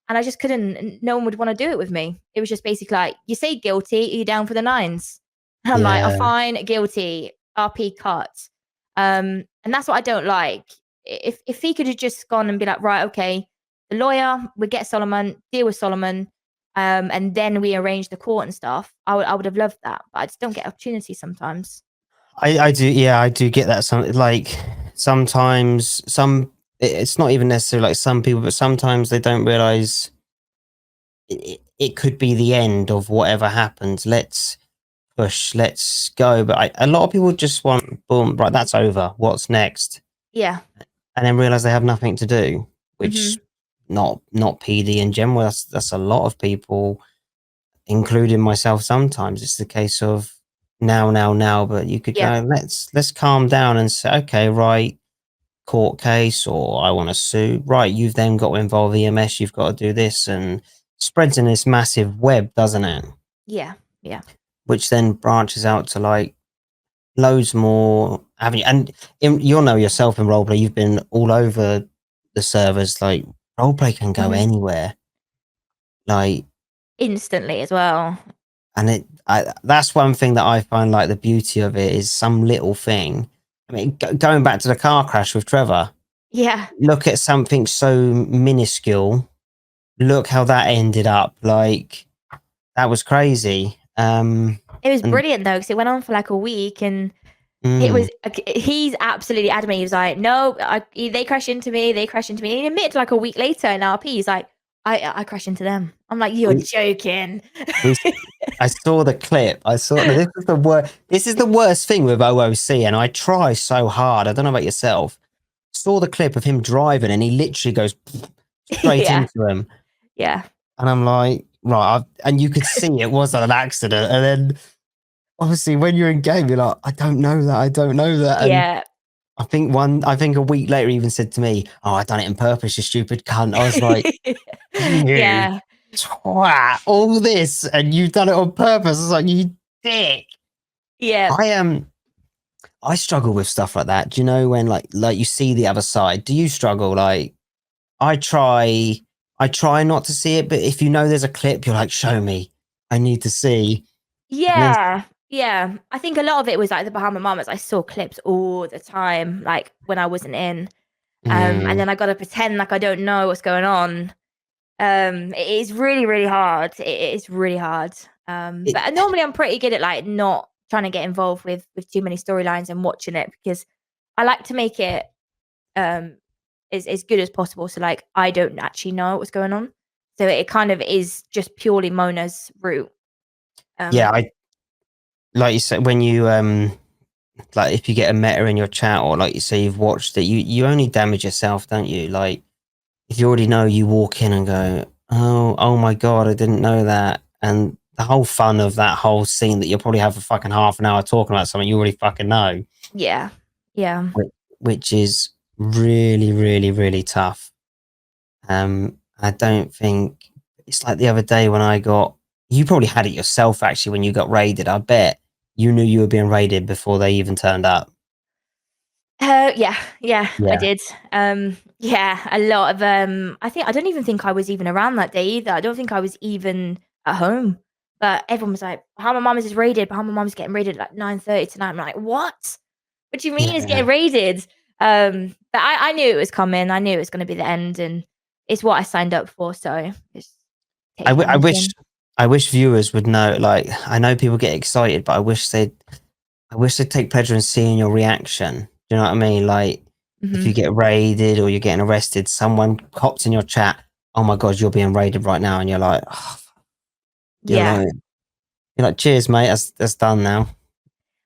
And I just couldn't, no one would want to do it with me. It was just basically like, you say guilty, are you down for the nines? And I'm like, fine, guilty, RP cut. And that's what I don't like. If he could have just gone and be like, right, okay, the lawyer, we get Solomon, deal with Solomon, and then we arrange the court and stuff, I would have loved that. But I just don't get opportunity sometimes. I do, yeah, I do get that. Sometimes it's not even necessarily like some people, but sometimes they don't realize it could be the end of whatever happens. Let's push, let's go. But a lot of people just want, boom, right, that's over. What's next? Yeah. And then realize they have nothing to do, which not PD in general. That's a lot of people, including myself. Sometimes it's the case of now, but you could go, let's calm down and say, okay, right, court case, or I want to sue. Right, you've then got to involve EMS. You've got to do this, and spreads in this massive web, doesn't it? Yeah. Which then branches out to like loads more avenue. And you'll know yourself in roleplay, you've been all over the servers. Like roleplay can go anywhere, like instantly as well. And that's one thing that I find like the beauty of it is some little thing. I mean, going back to the car crash with Trevor. Yeah. Look at something so minuscule. Look how that ended up. Like that was crazy. It was brilliant though, because it went on for like a week, and it was. He's absolutely adamant. He was like, "No, they crashed into me. They crashed into me." And he admitted like a week later in RP, he's like, "I crashed into them." I'm like, "You're joking." I saw the clip. This is the worst. This is the worst thing with OOC, and I try so hard. I don't know about yourself. Saw the clip of him driving, and he literally goes straight into him. Yeah. And I'm like, right, and you could see it was an accident, and then obviously when you're in game, you're like, I don't know that. And Yeah. I think a week later he even said to me, "Oh, I done it on purpose, you stupid cunt." I was like, "You Yeah. twat, all this, and you've done it on purpose." I was like, "You dick." Yeah. I struggle with stuff like that. Do you know when like you see the other side? Do you struggle? Like I try not to see it, but if you know there's a clip, you're like, "Show me. I need to see." And then Yeah. Yeah. I think a lot of it was like the Bahama Mamas. I saw clips all the time, like when I wasn't in. And mm, then I gotta pretend like I don't know what's going on. It is really, really hard. It is really hard. it, But normally I'm pretty good at like not trying to get involved with too many storylines and watching it because I like to make it um as good as possible. So like I don't actually know what's going on. So it kind of is just purely Mona's route. yeah, Um I like you said when you like if you get a meta in your chat or like you say you've watched it, you only damage yourself, don't you? Like if you already know, you walk in and go, oh my god, I didn't know that, and the whole fun of that whole scene that you'll probably have for fucking half an hour talking about something you already fucking know, yeah. Yeah. which is really, really, really tough. I don't think it's like the other day when you probably had it yourself actually when you got raided. I bet you knew you were being raided before they even turned up. Yeah, yeah, I Yeah. did. Yeah, a lot of I don't even think I was even around that day either. I don't think I was even at home. But everyone was like, "Bahama Mama's is raided. Bahama Mama's getting raided at like 9:30 tonight." I'm like, "What? What do you mean it's Yeah. getting raided?" But I knew it was coming. I knew it was going to be the end, and it's what I signed up for. So just I, take it w- on I the wish chin. I wish viewers would know. Like, I know people get excited, but I wish they'd take pleasure in seeing your reaction. Do you know what I mean? Like, if Hmm. you get raided or you're getting arrested, someone pops in your chat, "Oh my god, you're being raided right now," and you're like, oh, you're Yeah. like, you're like, "Cheers, mate. That's done now."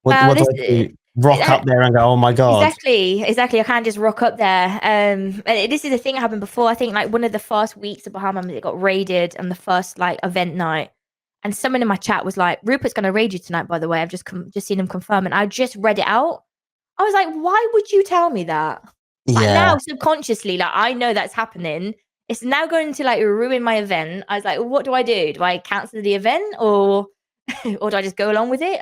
Well, What do this I do? Rock up there and go, "Oh my god." exactly, exactly. I can't just rock up there. And this is the thing that happened before. I think like one of the first weeks of Bahamas, it got raided on the first like event night. And someone in my chat was like, "Rupert's gonna raid you tonight, by the way. I've just seen him confirm." And I just read it out. I was like, "Why would you tell me that?" Like Yeah. now, subconsciously, like I know that's happening. It's now going to like ruin my event. I was like, "What do I do? Do I cancel the event or or do I just go along with it?"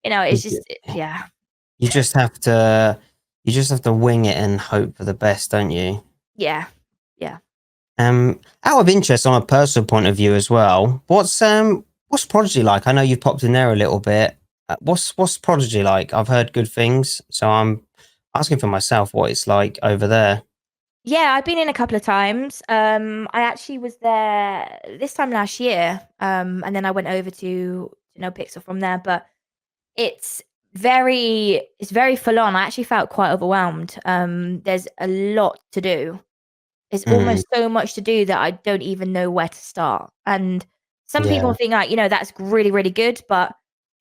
It's just yeah, You just have to wing it and hope for the best, don't you? yeah, yeah. Out of interest, on a personal point of view as well, what's Prodigy like? I know you've popped in there a little bit. What's Prodigy like? I've heard good things, so I'm asking for myself what it's like over there. Yeah, I've been in a couple of times. I actually was there this time last year, and then I went over to No Pixel from there. But it's it's very full on. I actually felt quite overwhelmed. There's a lot to do. There's Mm, almost so much to do that I don't even know where to start. And some people yeah, think like, that's really, really good, but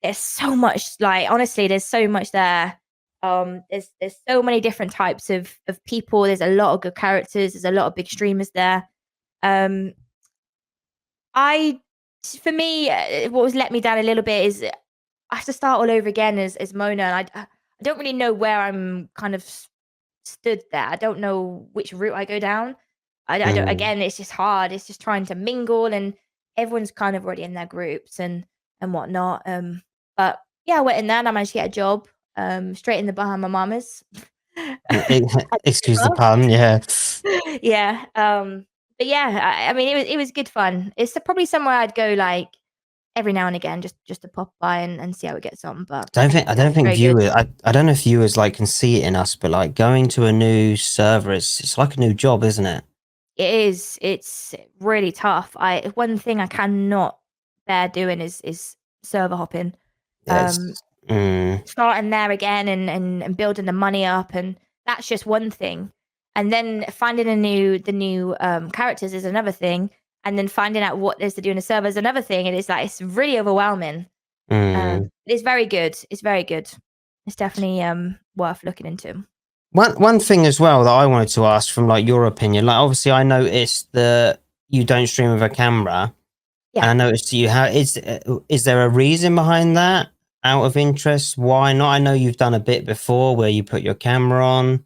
there's so much like honestly, there's so much there. There's so many different types of people. There's a lot of good characters, there's a lot of big streamers there. Um I for me, what was let me down a little bit is I have to start all over again as Mona, and I don't really know where I'm kind of stood there. I don't know which route I go down. I don't. mm, Again, it's just hard. It's just trying to mingle, and everyone's kind of already in their groups and whatnot. But yeah, I went in there and I managed to get a job. Straight in the Bahama Mamas. excuse the pun. Yeah, Yeah. But yeah, I mean, it was good fun. It's probably somewhere I'd go like every now and again, just to pop by and see how it gets on. But I yeah, don't it's think very good. viewers. I don't know if viewers like can see it in us, but like going to a new server, it's like a new job, isn't it? It is. It's really tough. One thing I cannot bear doing is server hopping. Um, Yes. Mm, Starting there again and building the money up, and that's just one thing. And then finding the new characters is another thing. And then finding out what there's to do in the server is another thing. And it's like it's really overwhelming. mm. It's very good. It's very good. It's definitely worth looking into. One thing as well that I wanted to ask from like your opinion, like obviously I noticed that you don't stream with a camera, Yeah. and I noticed you have is there a reason behind that? out of interest? Why not? I know you've done a bit before where you put your camera on.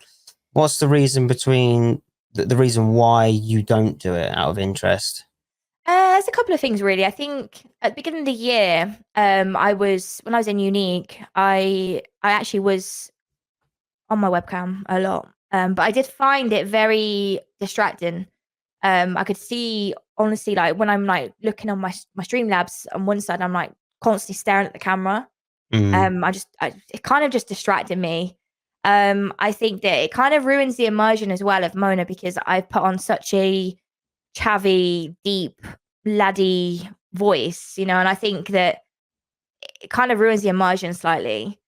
What's the reason between the reason why you don't do it out of interest? There's a couple of things really. I think at the beginning of the year, when I was in Unique, I actually was on my webcam a lot. But I did find it very distracting. I could see honestly, like when I'm like looking on my Streamlabs on one side, I'm like constantly staring at the camera. Mm, It kind of just distracted me. I think that it kind of ruins the immersion as well of Mona because I've put on such a chavvy, deep, laddie voice, you know, and I think that it kind of ruins the immersion slightly.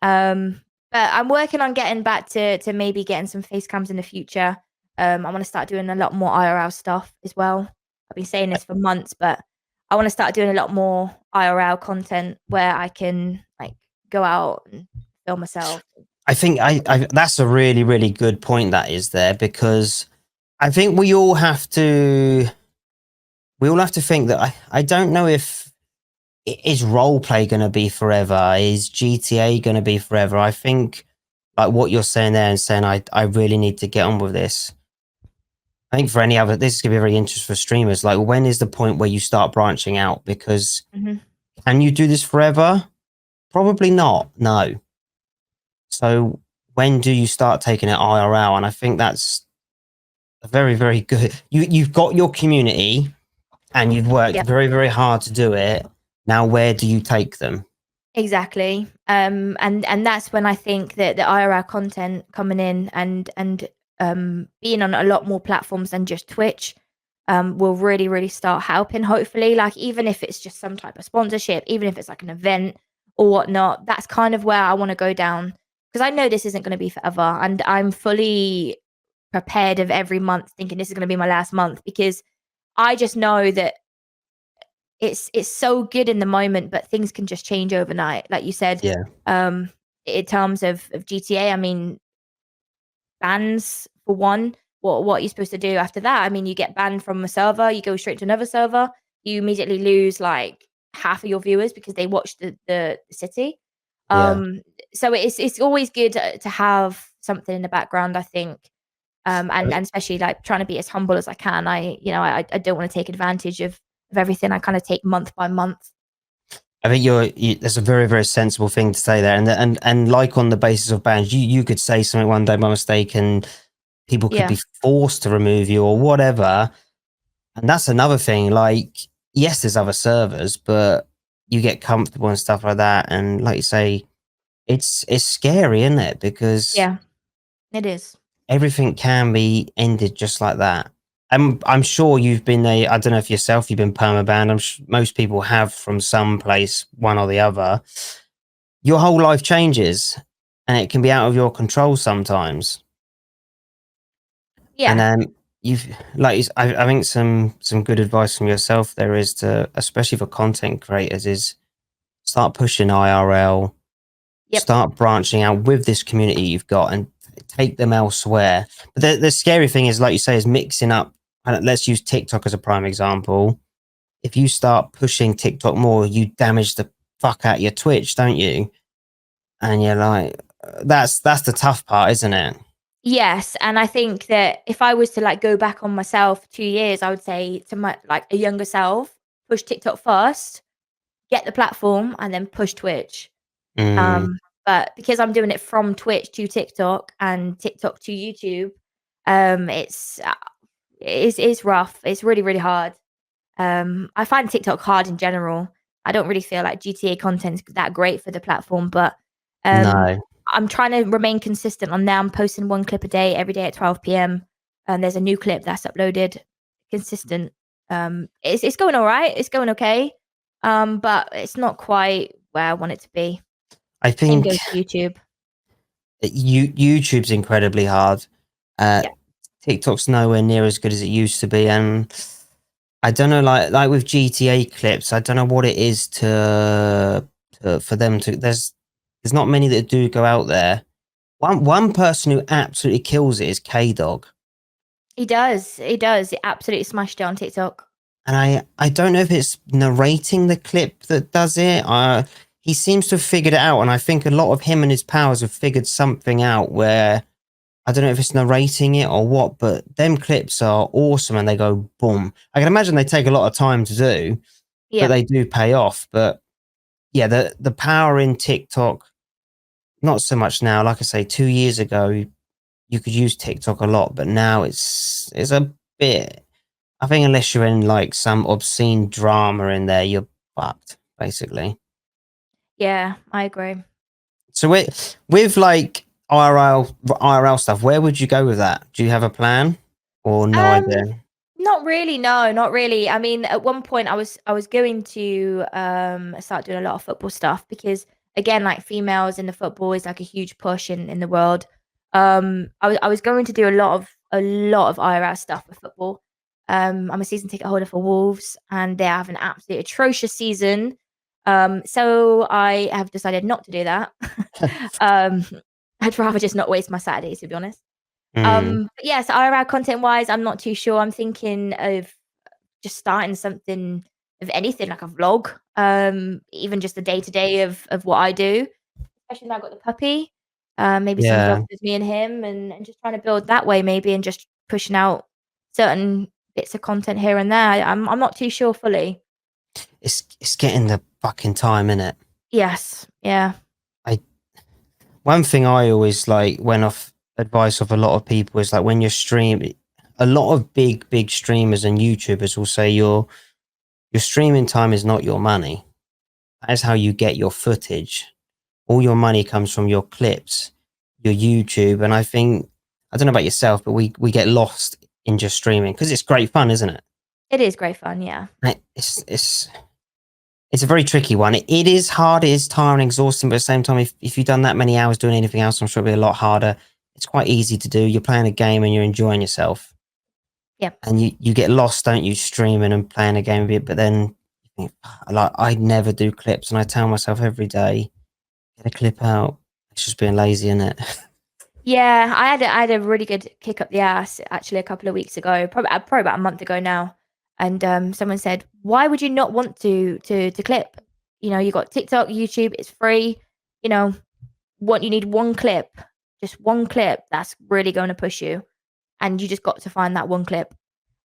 But I'm working on getting back to maybe getting some face cams in the future. I want to start doing a lot more IRL stuff as well. I've been saying this for months, but I want to start doing a lot more IRL content where I can like go out and film myself. I think that's a really, really good point that is there, because I think we all have to think that I don't know if is roleplay going to be forever? Is GTA going to be forever? I think like what you're saying there and saying I really need to get on with this. I think for any other, this is going to be very interesting for streamers. Like, when is the point where you start branching out? Because can you do this forever? Probably not. No. So when do you start taking it IRL? And I think that's a very, very good. You've got your community, and you've worked very, very hard to do it. Now, where do you take them? Exactly. And that's when I think that the IRL content coming in and being on a lot more platforms than just Twitch will really, really start helping. Hopefully, like even if it's just some type of sponsorship, even if it's like an event or whatnot, that's kind of where I want to go down because I know this isn't going to be forever, and I'm fully prepared of every month thinking this is going to be my last month because I just know that it's so good in the moment, but things can just change overnight. Like you said, Yeah. in terms of GTA, I mean, bans for one. What are you supposed to do after that? I mean, you get banned from a server, you go straight to another server, you immediately lose like half of your viewers because they watch the city. Yeah. So it's always good to have something in the background, I think. And especially like trying to be as humble as I can. I don't want to take advantage of everything. I kind of take month by month. I think that's a very, very sensible thing to say there. And like on the basis of bans, you could say something one day by mistake and people could Yeah. be forced to remove you or whatever. And that's another thing. Like, yes, there's other servers, but you get comfortable and stuff like that. And like you say, it's scary, isn't it? Because Yeah, it is. everything can be ended just like that. I'm sure you've been I don't know if yourself you've been permabanned. Most people have from some place, one or the other. Your whole life changes, and it can be out of your control sometimes. And Yeah. then you've I think some good advice from yourself there is to, especially for content creators, is start pushing IRL, Yep. start branching out with this community you've got, and take them elsewhere. But the scary thing is, like you say, is mixing up. Let's use TikTok as a prime example. If you start pushing TikTok more, you damage the fuck out your Twitch, don't you? And you're like, that's the tough part, isn't it? Yes, and I think that if I was to like go back on myself 2 years, I would say to my like a younger self, push TikTok first, get the platform, and then push Twitch. Mm, But because I'm doing it from Twitch to TikTok and TikTok to YouTube, it's rough. It's really, really hard. I find TikTok hard in general. I don't really feel like GTA content's that great for the platform, but um, no, I'm trying to remain consistent on there. I'm posting one clip a day, every day at 12 p.m. And there's a new clip that's uploaded. Consistent. It's going all right. It's going okay. But it's not quite where I want it to be. I Same think goes for YouTube. YouTube's incredibly hard. Yeah. TikTok's nowhere near as good as it used to be, and I don't know, like with GTA clips, I don't know what it is for them to. There's not many that do go out there. One person who absolutely kills it is K Dog, He does. He does. He absolutely smashed it on TikTok. and I don't know if it's narrating the clip that does it. he seems to have figured it out, and I think a lot of him and his powers have figured something out where I don't know if it's narrating it or what, but them clips are awesome and they go boom. I can imagine they take a lot of time to do, but Yeah. they do pay off. But yeah, the power in TikTok, not so much now. Like I say, 2 years ago, you could use TikTok a lot, but now it's a bit. I think unless you're in like some obscene drama in there, you're fucked basically. Yeah, I agree. So with like IRL stuff, where would you go with that? Do you have a plan or no Um, idea? Not really, no, not really. I mean, at one point I was going to start doing a lot of football stuff because again, like females in the football is like a huge push in the world. I was going to do a lot of IRL stuff with football. I'm a season ticket holder for Wolves and they have an absolutely atrocious season. So I have decided not to do that. um I'd rather just not waste my Saturdays to be honest. Mm, But yeah, so IRL content wise, I'm not too sure. I'm thinking of just starting something of anything like a vlog, even just the day to day of what I do. Especially now I've got the puppy. Maybe some vlogs yeah, with me and him, and just trying to build that way maybe, and just pushing out certain bits of content here and there. I'm not too sure fully. it's getting the fucking time in it. Yes, yeah. I One thing I always like went off advice of a lot of people is like when you're streaming, a lot of big streamers and YouTubers will say your streaming time is not your money. That is how you get your footage. All your money comes from your clips, your YouTube, and I think I don't know about yourself, but we get lost in just streaming because it's great fun, isn't it? It is great fun. Yeah. It's a very tricky one. It is hard, it is tiring, exhausting, but at the same time, if you've done that many hours doing anything else, I'm sure it'll be a lot harder. It's quite easy to do. You're playing a game and you're enjoying yourself. Yeah. And you get lost, don't you, streaming and playing a game a bit, but then you think, like I never do clips and I tell myself every day, get a clip out. It's just being lazy, isn't it? Yeah, I had a really good kick up the ass actually a couple of weeks ago, probably about a month ago now. And someone said, "Why would you not want to clip? You know, you got TikTok, YouTube, it's free. You know, what you need one clip, just one clip that's really going to push you, and you just got to find that one clip."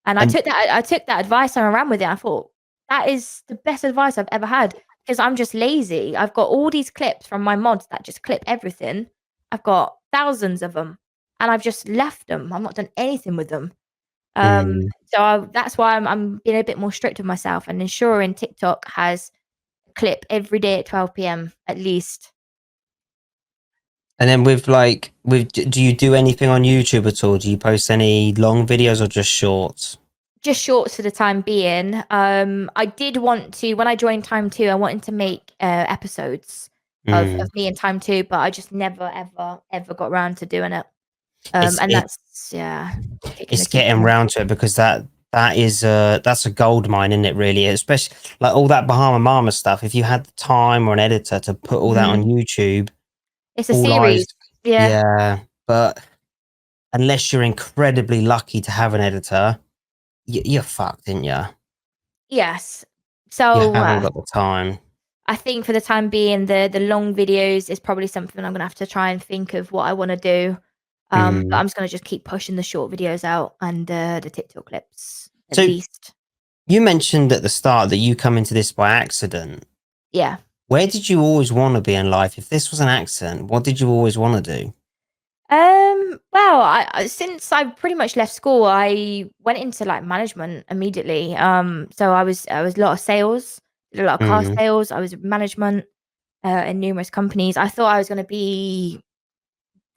And I And took that advice and I ran with it. I thought that is the best advice I've ever had because I'm just lazy. I've got all these clips from my mods that just clip everything. I've got thousands of them, and I've just left them. I've not done anything with them. mm, That's why I'm being a bit more strict with myself and ensuring TikTok has a clip every day at 12 p.m. at least. and then with like do you do anything on YouTube at all? Do you post any long videos or just shorts? Just shorts for the time being. I did want to when I joined Time 2, I wanted to make episodes of Mm. me in Time 2, but I just never ever got around to doing it. It's And it, that's yeah, kicking the it's teeth getting in. round to it because that's a gold mine, isn't it? Really, especially like all that Bahama Mama stuff. If you had the time or an editor to put all that on Mhm. YouTube, It's a all eyes, series. Yeah. yeah. But unless you're incredibly lucky to have an editor, you're fucked, aren't you? Yes. You So, haven't got the time. I think for the time being, the long videos is probably something I'm gonna have to try and think of what I wanna do. But Mm. I'm just gonna just keep pushing the short videos out and the TikTok clips at So least. you mentioned at the start that you come into this by accident. Yeah. Where did you always want to be in life? If this was an accident, what did you always want to do? Well, since I pretty much left school, I went into like management immediately. So I was a lot of sales, did a lot of car Mm. sales. I was in management in numerous companies. I thought I was going to be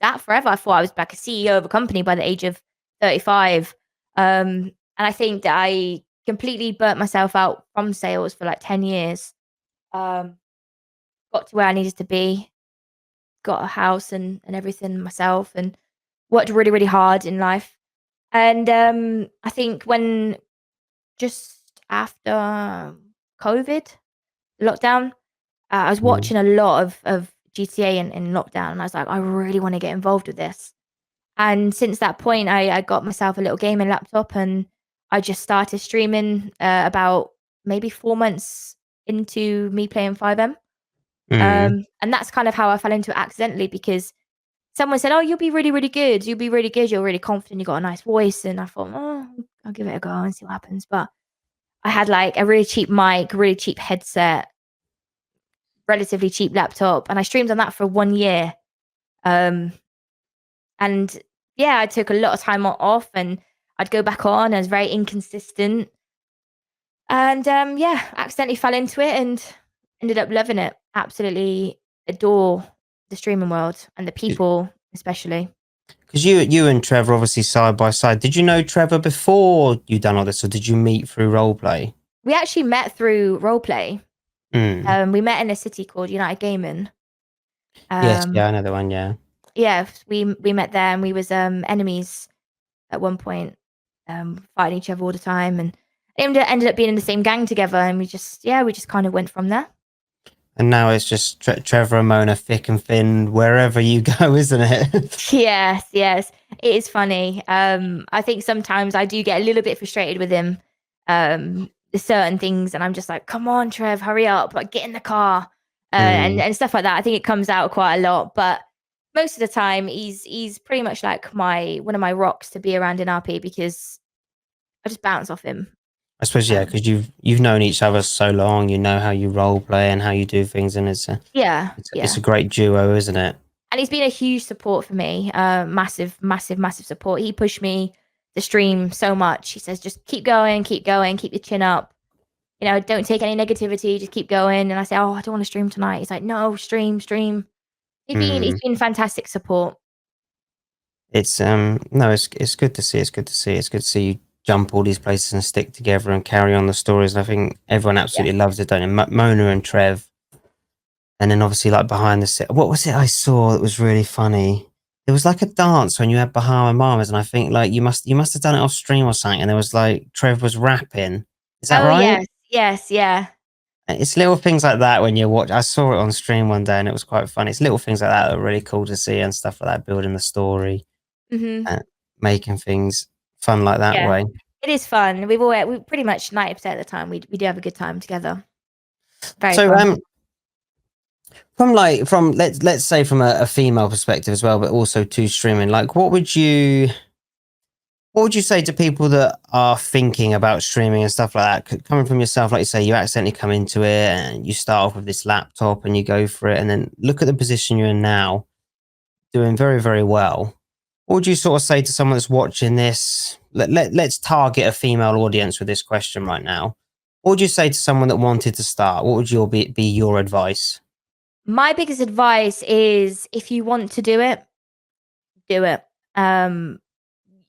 that forever. I thought I was like a CEO of a company by the age of 35. And I think that I completely burnt myself out from sales for like 10 years. Um, got to where I needed to be, got a house and everything myself, and worked really, really hard in life. And, I think when just after COVID, lockdown, I was Mm. watching a lot of GTA in lockdown, and I was like, "I really wanna get involved with this." And since that point, I got myself a little gaming laptop, and I just started streaming, about maybe 4 months into me playing 5M. And that's kind of how I fell into it accidentally, because someone said, "Oh, you'll be really, really good. You'll be really good. You're really confident. You got a nice voice." And I thought, "Oh, I'll give it a go and see what happens." But I had like a really cheap mic, really cheap headset, relatively cheap laptop, and I streamed on that for 1 year. Um, and yeah, I took a lot of time off, and I'd go back on. I was very inconsistent, and yeah, accidentally fell into it and ended up loving it. Absolutely adore the streaming world and the people, especially. Because you and Trevor obviously side by side. Did you know Trevor before you done all this, or did you meet through roleplay? We actually met through roleplay. We met in a city called United Gaming. Yes, Um, yeah, I know the one. Yeah, yeah, we met there, and we was enemies at one point, fighting each other all the time, and ended up being in the same gang together, and we just kind of went from there. and now it's just Trevor and Mona, thick and thin, wherever you go, isn't it? Yes, yes, it is funny. I think sometimes I do get a little bit frustrated with him, certain things, and I'm just like, "Come on, Trev, hurry up! Like, get in the car," and stuff like that. I think it comes out quite a lot, but most of the time, he's pretty much like one of my rocks to be around in RP, because I just bounce off him. I suppose, yeah, Um, because you've known each other so long, you know how you role play and how you do things, and yeah, it's yeah. a great duo, isn't it? And he's been a huge support for me. Massive, massive, massive support. He pushed me to stream so much. He says, just keep going, keep going, keep your chin up. You know, don't take any negativity, just keep going. And I say, "Oh, I don't want to stream tonight." He's like, "No, stream, stream." He's Mm. been fantastic support. It's no, it's good to see. It's good to see. It's good to see you jump all these places and stick together and carry on the stories. And I think everyone Yeah. absolutely loves it, don't they? Mona and Trev, and then obviously like behind the set. What was it I saw that was really funny? It was like a dance when you had Bahama Mamas, and I think like you must have done it off stream or something. And there was like Trev was rapping. Is that Oh right? yes, yes, yeah. It's little things like that when you watch. I saw it on stream one day and it was quite funny. It's little things like that that are really cool to see and stuff like that, building the story Mhm. and making things fun like that Yeah. way. It is fun. We pretty much 90% of the time we do have a good time together. Very So fun. from let's say from a female perspective as well, but also to streaming, like what would you say to people that are thinking about streaming and stuff like that? Coming from yourself, like you say, you accidentally come into it and you start off with this laptop and you go for it, and then look at the position you're in now, doing very, very well. What would you sort of say to someone that's watching this? Let's target a female audience with this question right now. What would you say to someone that wanted to start? What would be your advice? My biggest advice is, if you want to do it, do it. End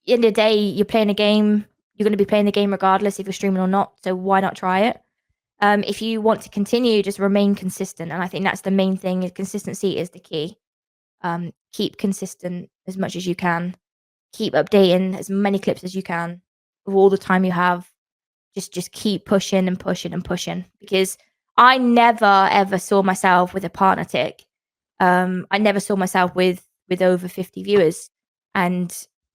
of the day, you're playing a game. You're going to be playing the game regardless if you're streaming or not. So why not try it? If you want to continue, just remain consistent. And I think that's the main thing. Is consistency is the key. Keep consistent as much as you can. Keep updating as many clips as you can with all the time you have. Just keep pushing and pushing and pushing, because I never ever saw myself with a partner tick. I never saw myself with over 50 viewers, and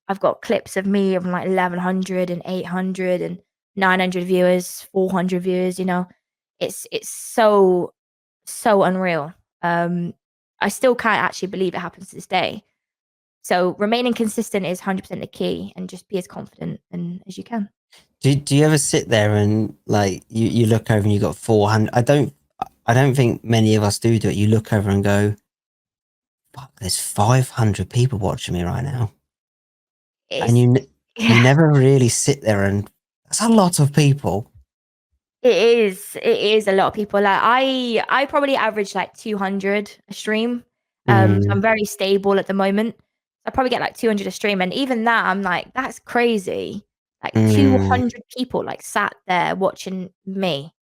I've got clips of me of like 1100 and 800 and 900 viewers, 400 viewers. You know, it's so unreal. I still can't actually believe it happens to this day. So remaining consistent is 100% the key, and just be as confident as you can. Do you ever sit there and like you look over and you got 400? I don't think many of us do it. You look over and go, fuck, there's 500 people watching me right now, and It's you yeah. never really sit there and that's a lot of people. It is a lot of people. Like, I probably average like 200 a stream. So I'm Mm, very stable at the moment. I probably get like 200 a stream, and even that, I'm like, that's crazy. Like mm, 200 people like sat there watching me.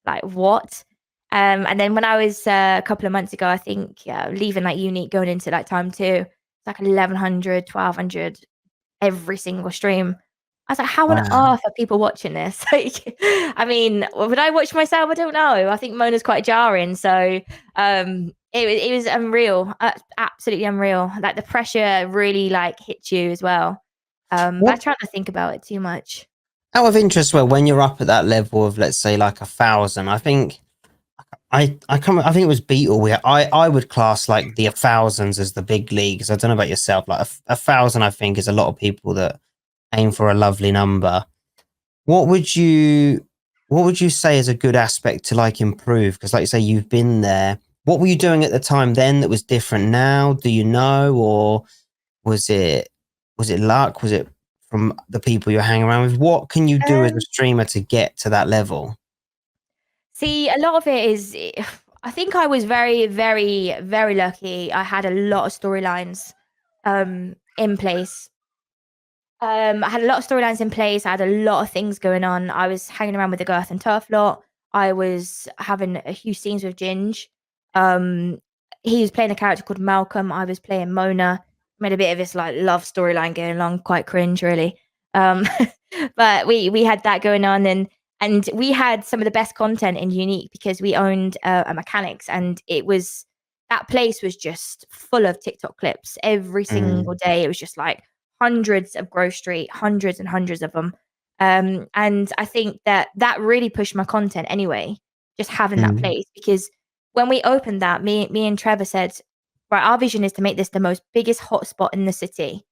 Like, what? And then when I was a couple of months ago, I think, leaving like uni, going into like time two, it's like 1100, 1200 every single stream. I was like, "How on wow. earth are people watching this?" Like, I mean, would I watch myself? I don't know. I think Mona's quite jarring. So, it was unreal, absolutely unreal. Like, the pressure really like hits you as well. But I What try not to think about it too much. out of interest, well, when you're up at that level of let's say like 1,000, I can't. I think it was Beetle. I would class like the 1000s as the big leagues. I don't know about yourself. Like a thousand, I think is a lot of people that aim for a lovely number. What would you say is a good aspect to like improve? Because like you say, you've been there. What were you doing at the time then that was different now? Do you know, or was it luck? Was it from the people you're hanging around with? What can you do as a Um, streamer to get to that level? See, a lot of it is I think I was very, very, very lucky. I had a lot of storylines in place. I had a lot of storylines in place. I had a lot of things going on. I was hanging around with the Girth and Turf lot. I was having a huge scenes with Ginge. Um, he was playing a character called Malcolm. I was playing Mona. Made a bit of this like love storyline going along, quite cringe, really. Um, but we had that going on, and we had some of the best content in Unique because we owned a mechanics, and it was that place was just full of TikTok clips every single Mm, day. It was just like hundreds of Grove Street, hundreds and hundreds of them. And I think that that really pushed my content anyway, just having that mm, place. Because when we opened that, me and Trevor said, right, our vision is to make this the most biggest hotspot in the city.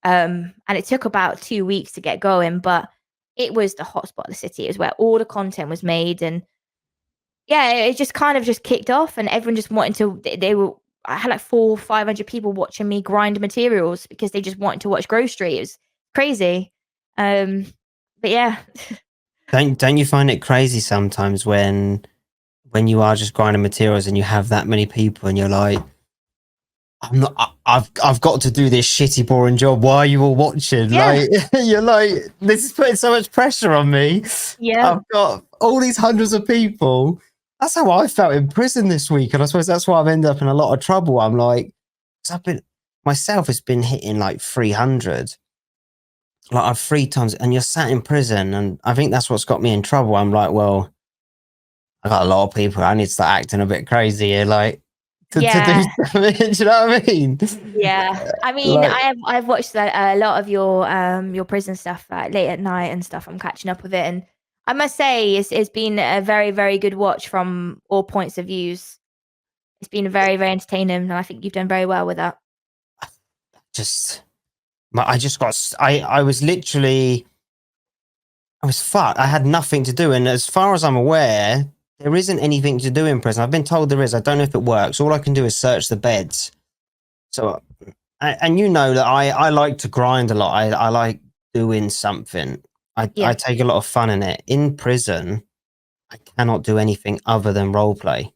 And it took about 2 weeks to get going, but it was the hotspot of the city. It was where all the content was made. And yeah, it just kind of just kicked off, and everyone just wanted to, they were, I had like 400-500 people watching me grind materials because they just wanted to watch Grove Street. It was crazy. Um, but yeah. don't you find it crazy sometimes when you are just grinding materials and you have that many people and you're like, I'm not. I've got to do this shitty, boring job. Why are you all watching? Yeah. Like, you're like, this is putting so much pressure on me. Yeah. I've got all these hundreds of people. That's how I felt in prison this week, and I suppose that's why I've ended up in a lot of trouble. I'm like, 'cause I've been myself has been hitting like 300, like I've 3 times, and you're sat in prison, and I think that's what's got me in trouble. I'm like, well, I got a lot of people. I need to start acting a bit crazy here, like to do Yeah. something. Do you know what I mean? Yeah. I mean, Like, I've watched a lot of your prison stuff late at night and stuff. I'm catching up with it, and I must say it's been a very, very good watch from all points of views. It's been very, very entertaining, and I think you've done very well with that. just I just got I was literally I was fucked. I had nothing to do, and as far as I'm aware, there isn't anything to do in prison. I've been told there is. I don't know if it works. All I can do is search the beds. So, and you know that I like to grind a lot. I like doing something. I Yeah. take a lot of fun in it. In prison, I cannot do anything other than role play.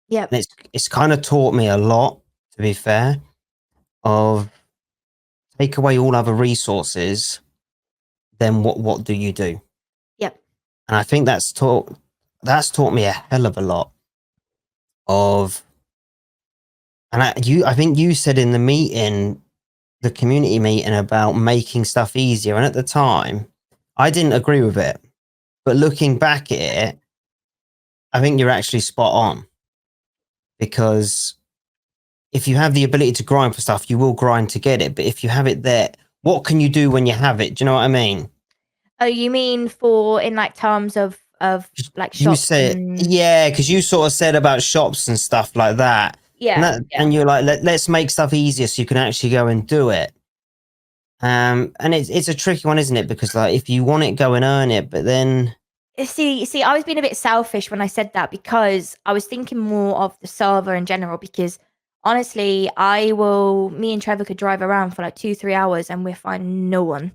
Yep. And it's kind of taught me a lot, to be fair, of take away all other resources, then what do you do? Yep. And I think that's taught me a hell of a lot of. And I think you said in the meeting, the community meeting, about making stuff easier, and at the time, I didn't agree with it. But looking back at it, I think you're actually spot on, because if you have the ability to grind for stuff, you will grind to get it. But if you have it there, what can you do when you have it? Do you know what I mean? Oh, you mean for in like terms of like You shops said, and yeah, because you sort of said about shops and stuff like that. yeah, yeah. And you're like, let's make stuff easier so you can actually go and do it. And it's a tricky one, isn't it? Because like, if you want it, go and earn it, but then, See, I was being a bit selfish when I said that because I was thinking more of the server in general. Because honestly, me and Trevor could drive around for like 2-3 hours and we're finding no one.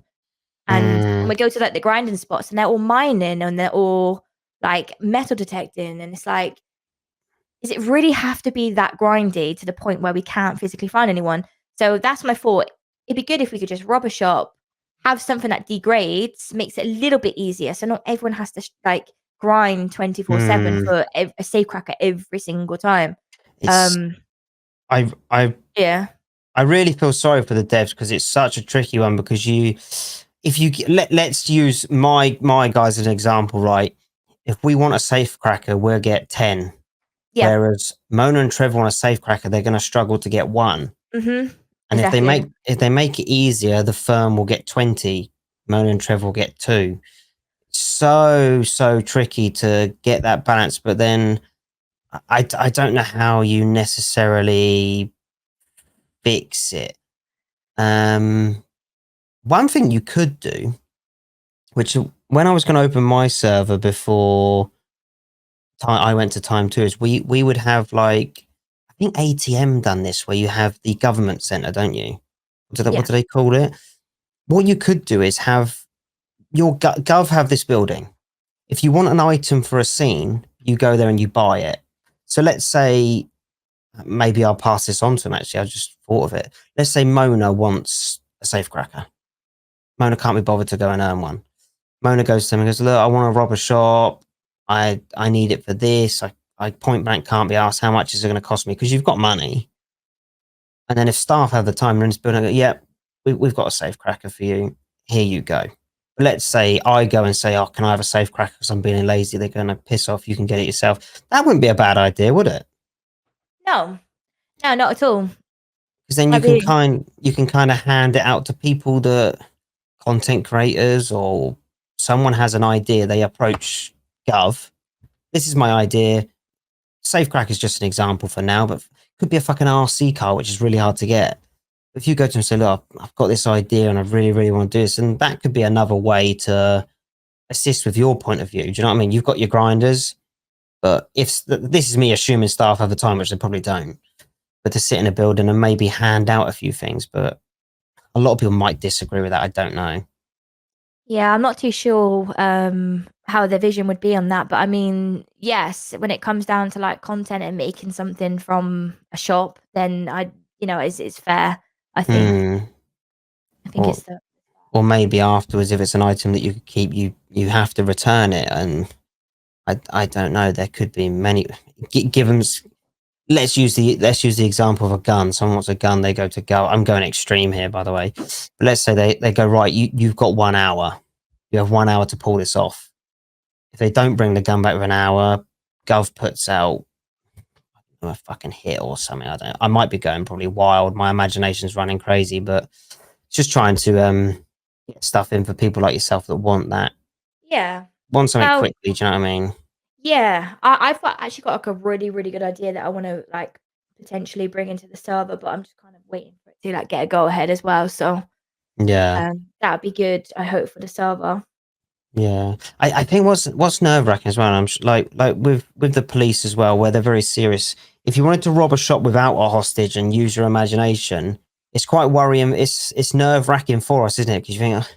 And we mm, go to like the grinding spots and they're all mining and they're all like metal detecting. And it's like, does it really have to be that grindy to the point where we can't physically find anyone? So that's my thought. It'd be good if we could just rob a shop, have something that degrades, makes it a little bit easier, so not everyone has to like grind 24/7 mm, for a safe cracker every single time. it's Um, I I yeah, I really feel sorry for the devs, because it's such a tricky one. Because if you let's use my guys as an example, right? If we want a safe cracker, we'll get 10. yeah, Whereas Mona and Trevor want a safe cracker, they're going to struggle to get one. And if they exactly. make it easier, the firm will get 20. Mona and Trevor will get 2. So tricky to get that balance. But then I don't know how you necessarily fix it. One thing you could do, which when I was going to open my server before I went to time 2, is we would have like, I think ATM done this, where you have the government center, don't you? What Yeah. do they call it? What you could do is have your gov have this building. If you want an item for a scene, you go there and you buy it. So let's say, maybe I'll pass this on to him. Actually, I just thought of it. Let's say Mona wants a safecracker. Mona can't be bothered to go and earn one. Mona goes to him and goes, "Look, I want to rob a shop. I need it for this. I point blank can't be asked, how much is it going to cost me? Because you've got money." And then if staff have the time, they're in this building, I go, "Yeah, we've got a safecracker for you. Here you go." But let's say I go and say, "Oh, can I have a safecracker because I'm being lazy?" They're going to piss off. You can get it yourself. That wouldn't be a bad idea, would it? No, no, not at all. Because then I really you can kind of hand it out to people, that content creators, or someone has an idea, they approach Gov. This is my idea. Safecrack is just an example for now, but it could be a fucking RC car, which is really hard to get. If you go to them and say, "Look, I've got this idea and I really, really want to do this," and that could be another way to assist with your point of view. Do you know what I mean? You've got your grinders, but if this is me assuming staff have the time, which they probably don't, but to sit in a building and maybe hand out a few things, but a lot of people might disagree with that. I don't know. Yeah, I'm not too sure, how the vision would be on that, but I mean, yes, when it comes down to, like, content and making something from a shop, then it's fair, I think. Hmm. I think Or it's the maybe afterwards, if it's an item that you could keep, you have to return it. And I don't know. There could be many. Give them. Let's use the example of a gun. Someone wants a gun, they go to go. I'm going extreme here, by the way. But let's say they go, "Right, you've got 1 hour. You have 1 hour to pull this off." If they don't bring the gun back with an hour, Gov puts out a fucking hit or something. I don't. I might be going probably wild. My imagination's running crazy, but just trying to get stuff in for people like yourself that Yeah. want something Well, quickly. Do you know what I mean? yeah, actually got, like, a really, really good idea that I wanna, like, potentially bring into the server, but I'm just kind of waiting for it to, like, get a go ahead as well, so, Yeah. that would be good, I hope, for the server. Yeah, I think what's nerve wracking as well. And like with the police as well, where they're very serious. If you wanted to rob a shop without a hostage and use your imagination, it's quite worrying. It's nerve wracking for us, isn't it? Because you think, "Oh,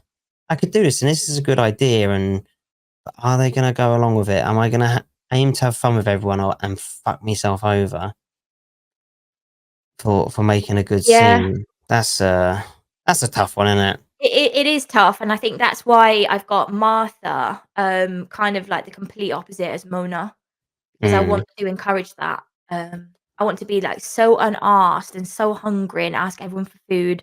I could do this, and this is a good idea, and are they going to go along with it? Am I going to aim to have fun with everyone, and fuck myself over for making a good Yeah. scene?" That's a tough one, isn't it? It is tough, and I think that's why I've got Martha, kind of like the complete opposite as Mona, because I Mm. want to encourage that. I want to be, like, so unasked and so hungry and ask everyone for food,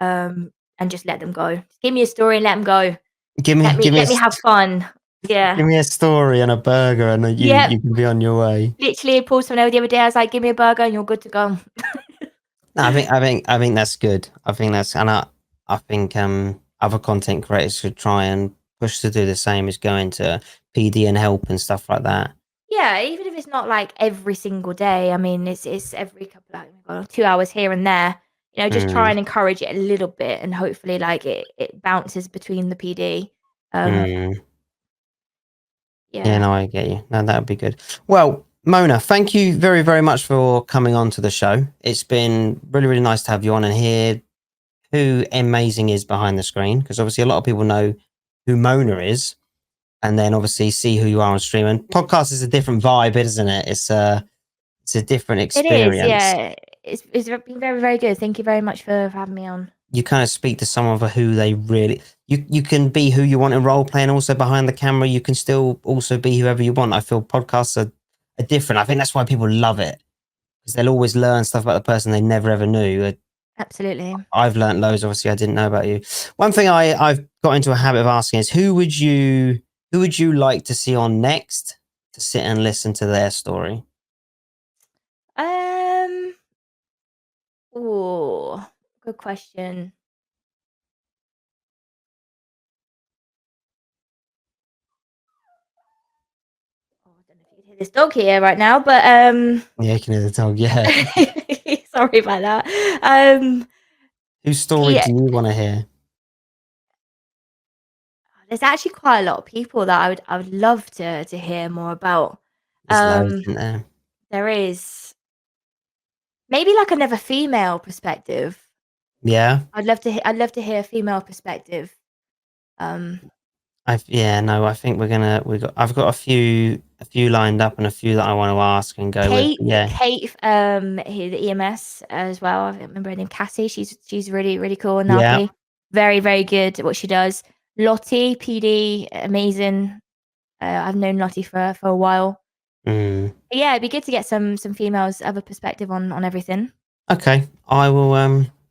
and just let them go. Just give me a story and let them go. Give me Let me have fun. Yeah. give me a story and a burger, and Yep. you can be on your way. Literally pulled someone over the other day, I was like, "Give me a burger and you're good to go." No, I think that's good. I think that's, and I think other content creators should try and push to do the same, as going to PD and help and stuff like that. Yeah, even if it's not, like, every single day, I mean, it's every couple of, oh my God, 2 hours here and there, just try Mm, and encourage it a little bit and hopefully, like, it bounces between the PD. Um, mm. Yeah, yeah. no, I get you. No, that would be good. Well, Mona, thank you very, very much for coming on to the show. It's been really, really nice to have you on and hear who EmMazing is behind the screen, because obviously a lot of people know who Mona is, and then obviously see who you are on stream. And podcast is a different vibe, isn't it? It's a different It is, experience. yeah. It's been very, very good. Thank you very much for having me on. You kind of speak to someone for who they really, you can be who you want in role play, and also behind the camera you can still also be whoever you want. I feel podcasts are different. I think that's why people love it, because they'll always learn stuff about the person they never ever knew. Absolutely. I've learned loads. Obviously, I didn't know about you. One thing I've got into a habit of asking is, who would you like to see on next, to sit and listen to their story? Um, ooh, good question. Oh, I don't know if you could hear this dog here right now, but Yeah, you can hear the dog. Yeah. sorry about that. Whose story Yeah, do you want to hear? there's actually quite a lot of people that I would love to hear more about. There's loads, Um, isn't there? there is maybe like another female perspective. Yeah. I'd love to hear a female perspective. Um, I think I've got a few lined up and a few that I want to ask and go with. Yeah. Kate, the EMS as well. I remember her name, Cassie. She's really really cool and Yeah. lovely. Very very good at what she does. Lottie, PD, amazing. I've known Lottie for a while. Mm. But yeah, it'd be good to get some females other perspective on everything. Okay. I will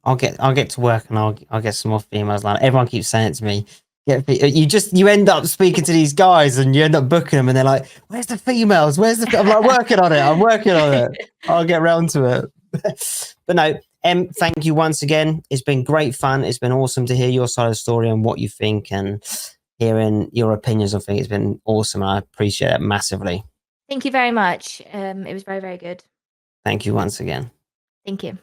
I'll get to work and I'll get some more females lined up. Everyone keeps saying it to me. You end up speaking to these guys and you end up booking them and they're like, where's the females? I'm like, working on it. I'm working on it. I'll get round to it. But no, thank you once again. It's been great fun. It's been awesome to hear your side of the story and what you think and hearing your opinions on things. It's been awesome. I appreciate it massively. Thank you very much. It was very very good. Thank you once again. Thank you.